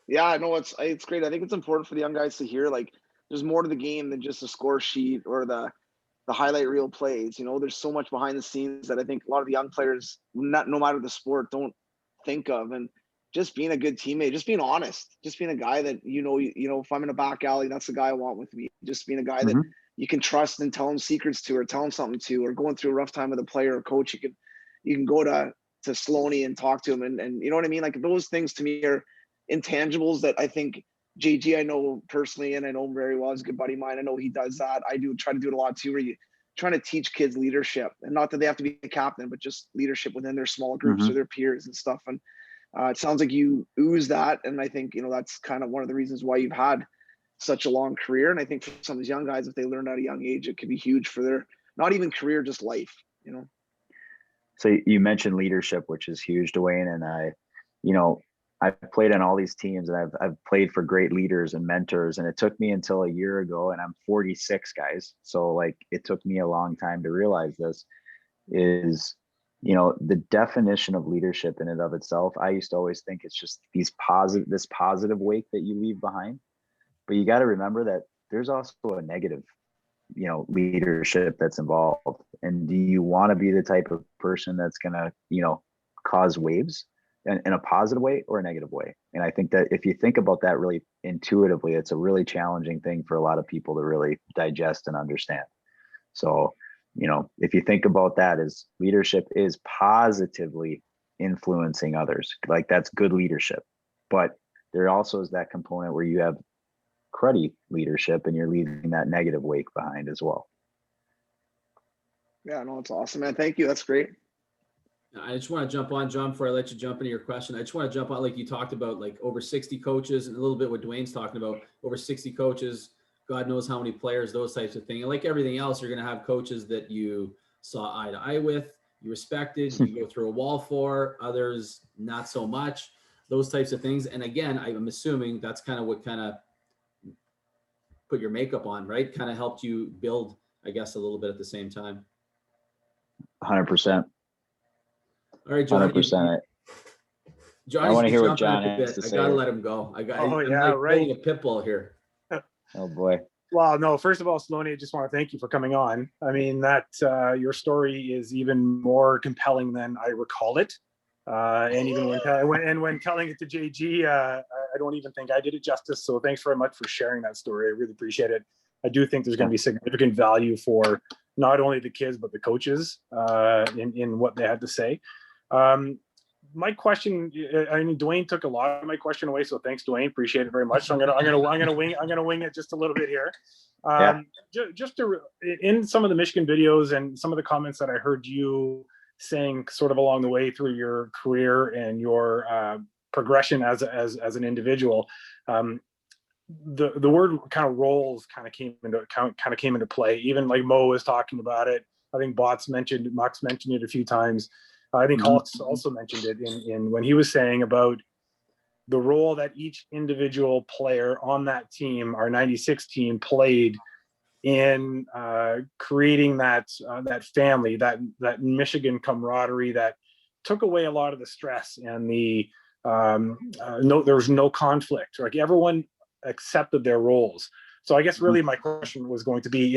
Speaker 12: Yeah, no, it's great. I think it's important for the young guys to hear, like, there's more to the game than just a score sheet or the highlight reel plays. You know, there's so much behind the scenes that I think a lot of the young players, no matter the sport, don't think of. And just being a good teammate, just being honest, just being a guy that, you know, if I'm in a back alley, that's the guy I want with me. Just being a guy that you can trust and tell him secrets to, or tell him something to, or going through a rough time with a player or coach, you can go to Sloan and talk to him, and you know what I mean? Like, those things to me are intangibles that I think JG, I know personally, and I know him very well. He's a good buddy of mine. I know he does that. I do try to do it a lot too, where you trying to teach kids leadership, and not that they have to be a captain, but just leadership within their small groups or their peers and stuff. And it sounds like you ooze that, and I think that's kind of one of the reasons why you've had such a long career. And I think for some of these young guys, if they learn at a young age, it could be huge for their not even career, just life.
Speaker 2: So you mentioned leadership, which is huge, Dwayne, and I've played on all these teams, and I've played for great leaders and mentors, and it took me until a year ago, and I'm 46, guys. So like, it took me a long time to realize this is, the definition of leadership in and of itself. I used to always think it's just this positive wake that you leave behind, but you got to remember that there's also a negative, leadership that's involved. And do you want to be the type of person that's going to, cause waves in a positive way or a negative way? And I think that if you think about that really intuitively, it's a really challenging thing for a lot of people to really digest and understand. So, if you think about that, as leadership is positively influencing others, like that's good leadership. But there also is that component where you have cruddy leadership and you're leaving that negative wake behind as well.
Speaker 12: Yeah, no, it's awesome, man. Thank you. That's great.
Speaker 1: I just want to jump on, John, before I let you jump into your question. I just want to jump on, like you talked about, like over 60 coaches, and a little bit what Dwayne's talking about, over 60 coaches, God knows how many players, those types of things. And like everything else, you're going to have coaches that you saw eye to eye with, you respected, you go through a wall for, others not so much, those types of things. And again, I'm assuming that's kind of what kind of put your makeup on, right? Kind of helped you build, I guess, a little bit at the same time.
Speaker 2: 100%.
Speaker 1: All right, John.
Speaker 2: 100%.
Speaker 1: John,
Speaker 2: I want to hear what John has to say.
Speaker 1: I gotta let him go. I'm
Speaker 3: yeah,
Speaker 1: like
Speaker 3: right.
Speaker 1: pulling a pit bull here.
Speaker 2: Oh boy.
Speaker 3: Well, no, first of all, Sloan, I just want to thank you for coming on. I mean, that your story is even more compelling than I recall it. And even when telling it to JG, I don't even think I did it justice. So thanks very much for sharing that story. I really appreciate it. I do think there's going to be significant value for not only the kids, but the coaches in what they had to say. My question, I mean, Dwayne took a lot of my question away, so thanks, Dwayne. Appreciate it very much. So I'm gonna wing it just a little bit here. Just in some of the Michigan videos and some of the comments that I heard you saying, sort of along the way through your career and your progression as an individual, the word kind of roles kind of came into play. Even like Mo was talking about it. I think Mux mentioned it a few times. I think Holtz also mentioned it in when he was saying about the role that each individual player on that team, our 96 team, played in creating that family, that Michigan camaraderie that took away a lot of the stress and the there was no conflict. Like everyone accepted their roles. So I guess really my question was going to be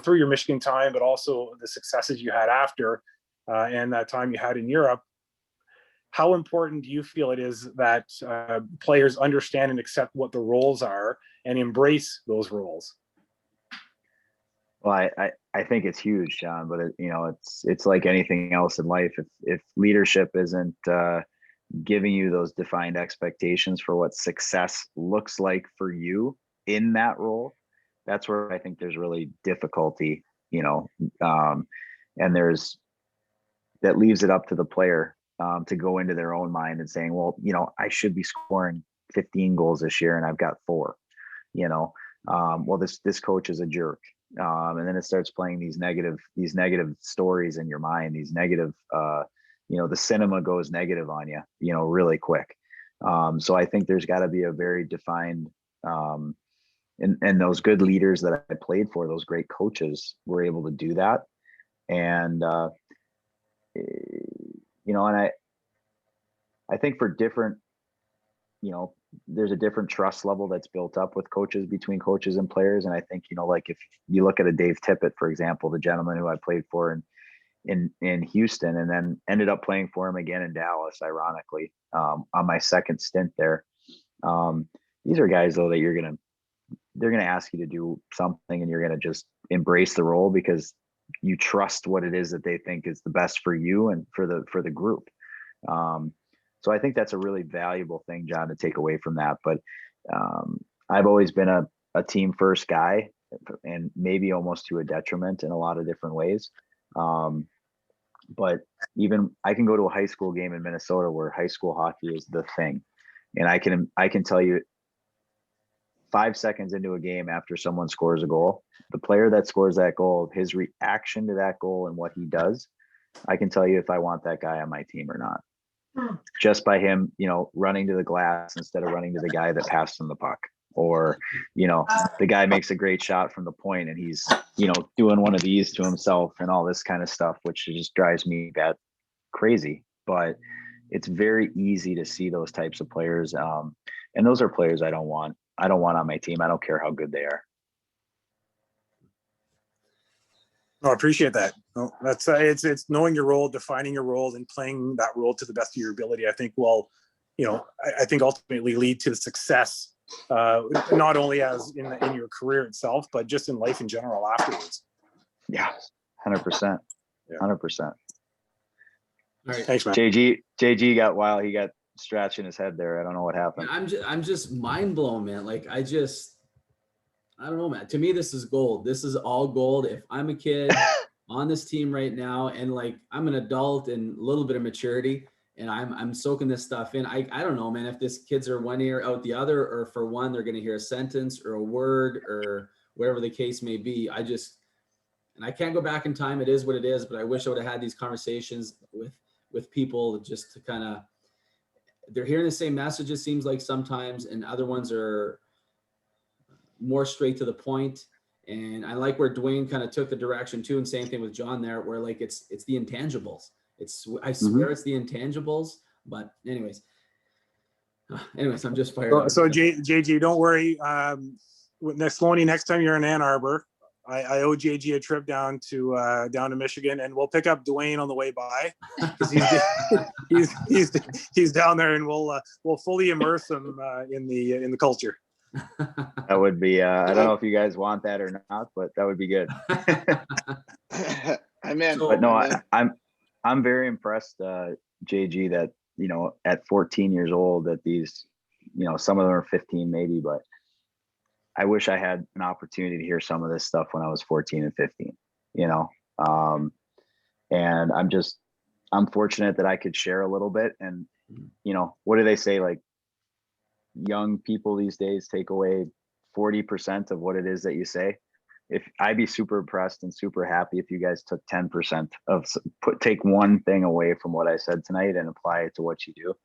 Speaker 3: through your Michigan time, but also the successes you had after. And that time you had in Europe, how important do you feel it is that players understand and accept what the roles are and embrace those roles?
Speaker 2: Well, I think it's huge, John, but it's like anything else in life. If leadership isn't giving you those defined expectations for what success looks like for you in that role, that's where I think there's really difficulty, and that leaves it up to the player to go into their own mind and saying, well, I should be scoring 15 goals this year and I've got 4, well, this coach is a jerk. And then it starts playing these negative stories in your mind, these negative, the cinema goes negative on you, really quick. So I think there's got to be a very defined, and those good leaders that I played for, those great coaches were able to do that. And, and I think for different, there's a different trust level that's built up with coaches, between coaches and players. And I think, like if you look at a Dave Tippett, for example, the gentleman who I played for in Houston and then ended up playing for him again in Dallas, ironically, on my second stint there. These are guys though that they're going to ask you to do something and you're going to just embrace the role because you trust what it is that they think is the best for you and for the group. So I think that's a really valuable thing, John, to take away from that. But I've always been a team first guy, and maybe almost to a detriment in a lot of different ways. But even I can go to a high school game in Minnesota where high school hockey is the thing. And I can tell you 5 seconds into a game after someone scores a goal, the player that scores that goal, his reaction to that goal and what he does, I can tell you if I want that guy on my team or not. Just by him, running to the glass instead of running to the guy that passed him the puck. Or, the guy makes a great shot from the point and he's, doing one of these to himself and all this kind of stuff, which just drives me crazy. But it's very easy to see those types of players. And those are players I don't want on my team. I don't care how good they are.
Speaker 3: No, I appreciate that. No, that's it's knowing your role, defining your role, and playing that role to the best of your ability. I think I think ultimately lead to success, not only as in your career itself, but just in life in general afterwards.
Speaker 2: Yeah, 100%, 100%.
Speaker 1: All right.
Speaker 3: Thanks, man.
Speaker 2: JG got wild. He got scratching his head there. I don't know what happened.
Speaker 1: I'm just mind blown, man. Like I don't know, man. To me, this is gold. This is all gold. If I'm a kid on this team right now, and like I'm an adult and a little bit of maturity, and I'm soaking this stuff in. I don't know, man. If this kids are one ear out the other, or for one they're going to hear a sentence or a word or whatever the case may be. And I can't go back in time. It is what it is. But I wish I would have had these conversations with people just to kind of. They're hearing the same message. It seems like sometimes, and other ones are more straight to the point. And I like where Dwayne kind of took the direction too, and same thing with John there, where like it's the intangibles. I swear it's the intangibles. But anyways, I'm just fired up.
Speaker 3: So JG, don't worry. Sloan, next time you're in Ann Arbor, I owe JG a trip down to Michigan, and we'll pick up Dwayne on the way by because he's down there, and we'll fully immerse him in the culture.
Speaker 2: That would be I don't know if you guys want that or not, but that would be good.
Speaker 12: I'm in.
Speaker 2: But no, I'm very impressed, JG, that at 14 years old, that these, some of them are 15 maybe, but I wish I had an opportunity to hear some of this stuff when I was 14 and 15, and I'm fortunate that I could share a little bit. And, what do they say? Like, young people these days take away 40% of what it is that you say. If I'd be super impressed and super happy if you guys took 10% take one thing away from what I said tonight and apply it to what you do.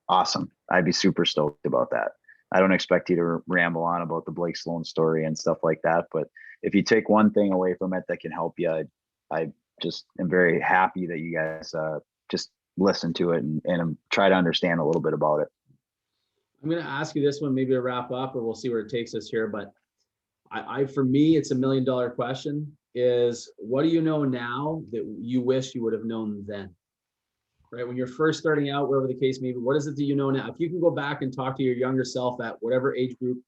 Speaker 2: Awesome. I'd be super stoked about that. I don't expect you to ramble on about the Blake Sloan story and stuff like that, but if you take one thing away from it that can help you, I just am very happy that you guys just listen to it and try to understand a little bit about it.
Speaker 1: I'm going to ask you this one, maybe to wrap up, or we'll see where it takes us here. But for me, it's $1 million question is, what do you know now that you wish you would have known then? Right? When you're first starting out, wherever the case may be, what is it that you know now? If you can go back and talk to your younger self at whatever age group,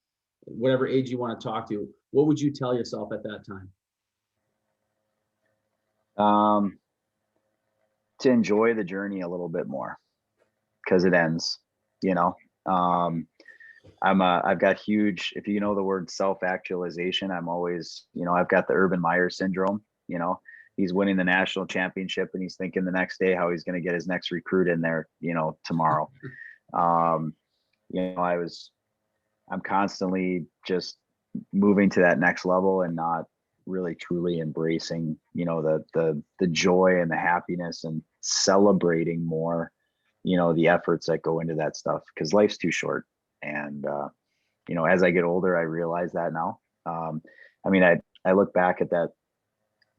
Speaker 1: whatever age you want to talk to, what would you tell yourself at that time?
Speaker 2: To enjoy the journey a little bit more, because it ends, I've got huge, if you know the word self-actualization, I'm always, I've got the Urban Meyer syndrome, he's winning the national championship and he's thinking the next day how he's going to get his next recruit in there, tomorrow. I'm constantly just moving to that next level and not really truly embracing, the joy and the happiness and celebrating more, the efforts that go into that stuff, because life's too short. And, as I get older, I realize that now. I look back at that,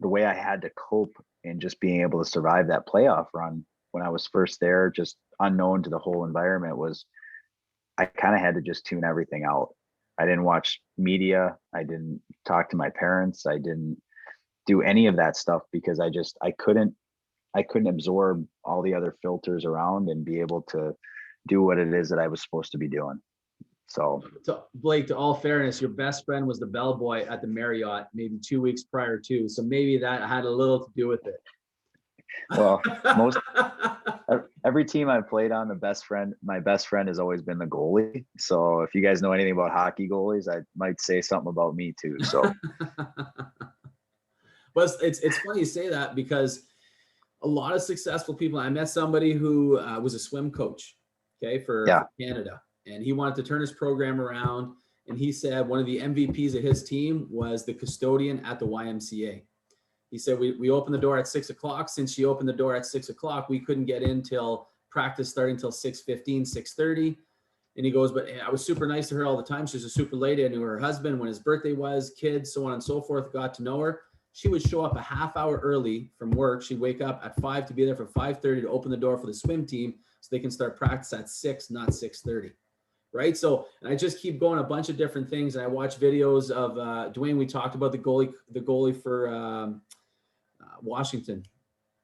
Speaker 2: the way I had to cope in just being able to survive that playoff run when I was first there, just unknown to the whole environment, was I kind of had to just tune everything out. I didn't watch media. I didn't talk to my parents. I didn't do any of that stuff because I couldn't absorb all the other filters around and be able to do what it is that I was supposed to be doing. So
Speaker 1: Blake, to all fairness, your best friend was the bellboy at the Marriott maybe 2 weeks prior to, so maybe that had a little to do with it.
Speaker 2: Well, every team I've played on, my best friend has always been the goalie. So if you guys know anything about hockey goalies, I might say something about me too. So,
Speaker 1: but it's funny you say that, because a lot of successful people. I met somebody who was a swim coach, okay, for Canada, and he wanted to turn his program around. And he said one of the MVPs of his team was the custodian at the YMCA. He said, we opened the door at 6 o'clock. Since she opened the door at 6 o'clock, we couldn't get in till practice starting till 6:15, 6:30. And he goes, but I was super nice to her all the time. She was a super lady. I knew her husband, when his birthday was, kids, so on and so forth, got to know her. She would show up a half hour early from work. She'd wake up at 5 to be there for 5:30 to open the door for the swim team so they can start practice at 6, not 6:30. Right. So, and I just keep going a bunch of different things. And I watch videos of Dwayne. We talked about the goalie for Washington.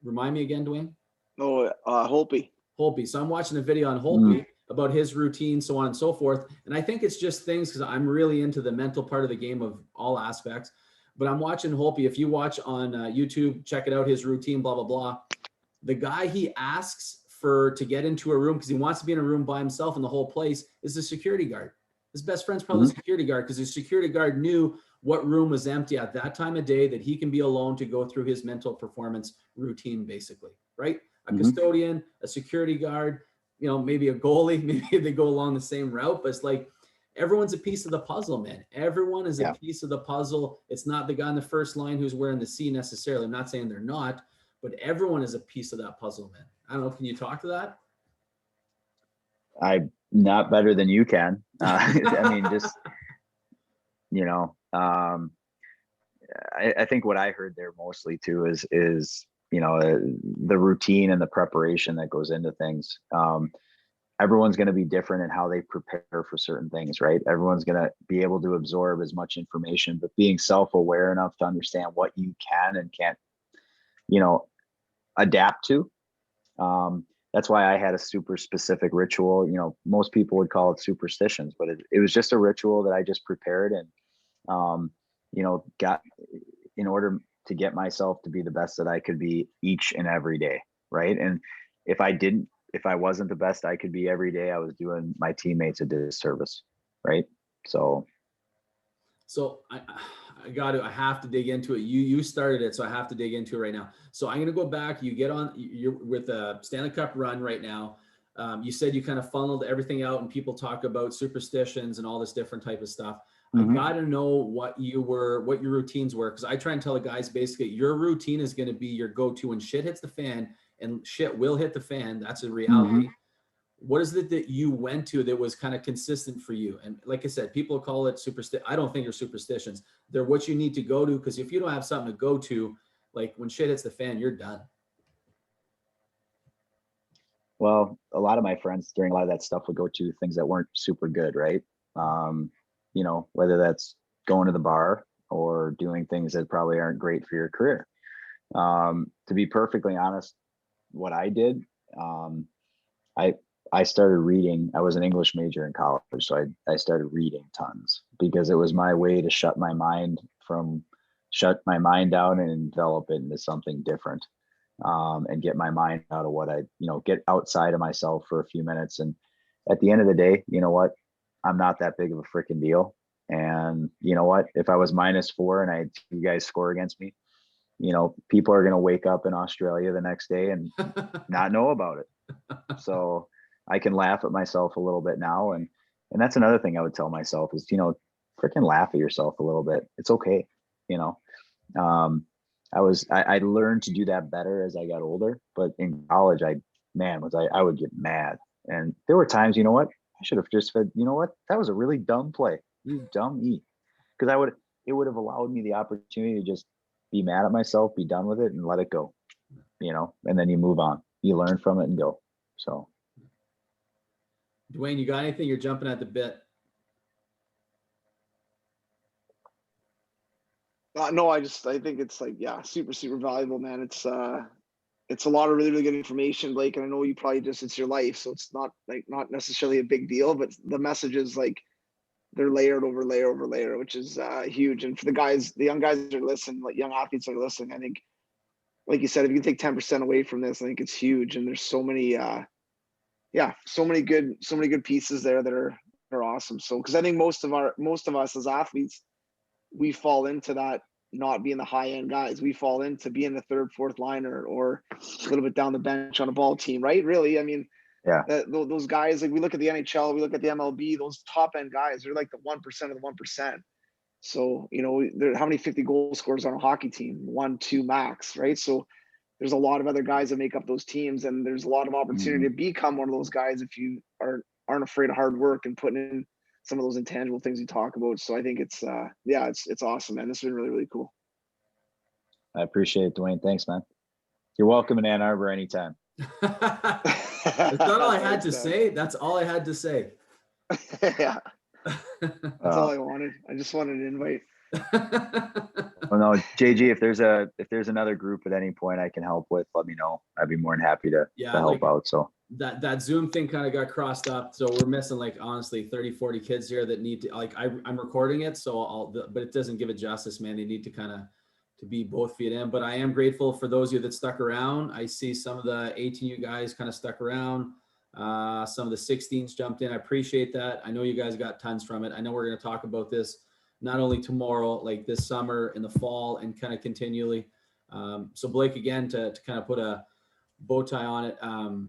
Speaker 1: Remind me again, Dwayne.
Speaker 12: Oh, Holtby.
Speaker 1: Holtby. So I'm watching a video on Holtby about his routine, so on and so forth. And I think it's just things, because I'm really into the mental part of the game of all aspects. But I'm watching Holtby. If you watch on YouTube, check it out, his routine, blah, blah, blah. The guy he asks to get into a room, because he wants to be in a room by himself in the whole place, is the security guard. His best friend's probably the security guard, because his security guard knew what room was empty at that time of day that he can be alone to go through his mental performance routine, basically, right? A custodian, a security guard, maybe a goalie, maybe they go along the same route, but it's like everyone's a piece of the puzzle, man. Everyone is a piece of the puzzle. It's not the guy in the first line who's wearing the C necessarily. I'm not saying they're not, but everyone is a piece of that puzzle, man. I don't know. Can you talk to that?
Speaker 2: I'm not better than you can. I mean, just, I think what I heard there mostly too is the routine and the preparation that goes into things. Everyone's going to be different in how they prepare for certain things, right? Everyone's going to be able to absorb as much information, but being self-aware enough to understand what you can and can't, adapt to. That's why I had a super specific ritual. Most people would call it superstitions, but it was just a ritual that I just prepared and, got in order to get myself to be the best that I could be each and every day. Right. And if I wasn't the best I could be every day, I was doing my teammates a disservice. Right. So
Speaker 1: I have to dig into it. You started it, so I have to dig into it right now. So I'm going to go back. You're with a Stanley Cup run right now. You said you kind of funneled everything out and people talk about superstitions and all this different type of stuff. I got to know what your routines were. Cause I try and tell the guys, basically your routine is going to be your go-to when shit hits the fan, and shit will hit the fan. That's a reality. What is it that you went to that was kind of consistent for you? And like I said, people call it superstition. I don't think they're superstitions. They're what you need to go to. Cause if you don't have something to go to, like when shit hits the fan, you're done.
Speaker 2: Well, a lot of my friends during a lot of that stuff would go to things that weren't super good, right? Whether that's going to the bar or doing things that probably aren't great for your career. To be perfectly honest, what I did, I started reading. I was an English major in college, so I started reading tons because it was my way to shut my mind down and develop it into something different, and get my mind out of what get outside of myself for a few minutes. And at the end of the day, you know what? I'm not that big of a freaking deal. And you know what? If I was -4 and you guys score against me, people are going to wake up in Australia the next day and not know about it. So I can laugh at myself a little bit now. And that's another thing I would tell myself is, freaking laugh at yourself a little bit. It's okay. I learned to do that better as I got older, but in college, I would get mad. And there were times, I should have just said, that was a really dumb play. You dumb E. Because it would have allowed me the opportunity to just be mad at myself, be done with it and let it go, and then you move on. You learn from it and go. So.
Speaker 1: Dwayne, you got anything? You're jumping at the bit.
Speaker 12: No, I think it's super, super valuable, man. It's a lot of really, really good information, Blake. And I know you probably it's your life. So it's not necessarily a big deal, but the messages, they're layered over layer over layer, which is huge. And for the young guys that are listening, young athletes that are listening, I think like you said, if you can take 10% away from this, I think it's huge. And there's so many, so many good pieces there that are awesome. So, because I think most of us as athletes, we fall into that not being the high end guys. We fall into being the third, fourth liner or a little bit down the bench on a ball team, right? Really, I mean,
Speaker 2: Yeah.
Speaker 12: Those guys, like we look at the NHL, we look at the MLB, those top end guys, they're like the 1% of the 1%. So, you know, there, how many 50 goal scorers on a hockey team? 1, 2 max, right? So there's a lot of other guys that make up those teams, and there's a lot of opportunity to become one of those guys if you aren't afraid of hard work and putting in some of those intangible things you talk about. So I think it's it's awesome, man. This has been really, really cool.
Speaker 2: I appreciate it, Dwayne. Thanks, man. You're welcome in Ann Arbor anytime.
Speaker 1: That's not all I had to say. That's all I had to say.
Speaker 12: Yeah. That's all I wanted. I just wanted an invite.
Speaker 2: Well, no, JG, if there's another group at any point I can help with, let me know. I'd be more than happy to help out. So
Speaker 1: that Zoom thing kind of got crossed up. So we're missing, like, honestly, 30, 40 kids here that need to, like, I'm recording it. So but it doesn't give it justice, man. They need to kind of to be both feet in, but I am grateful for those of you that stuck around. I see some of the 18U guys kind of stuck around. Some of the 16s jumped in. I appreciate that. I know you guys got tons from it. I know we're going to talk about this not only tomorrow, like this summer, in the fall, and kind of continually. So Blake, again, to kind of put a bow tie on it.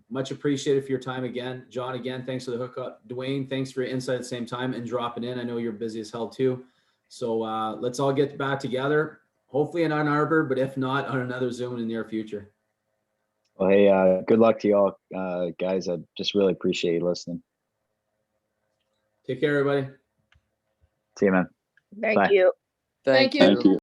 Speaker 1: Much appreciated for your time again. John, again, thanks for the hookup. Dwayne, thanks for your insight at the same time and dropping in. I know you're busy as hell too. So let's all get back together, hopefully in Ann Arbor, but if not, on another Zoom in the near future.
Speaker 2: Well, hey, good luck to you all, guys. I just really appreciate you listening.
Speaker 1: Take care, everybody.
Speaker 2: See you, man.
Speaker 13: Thank
Speaker 2: Bye.
Speaker 13: you.
Speaker 11: Thank you.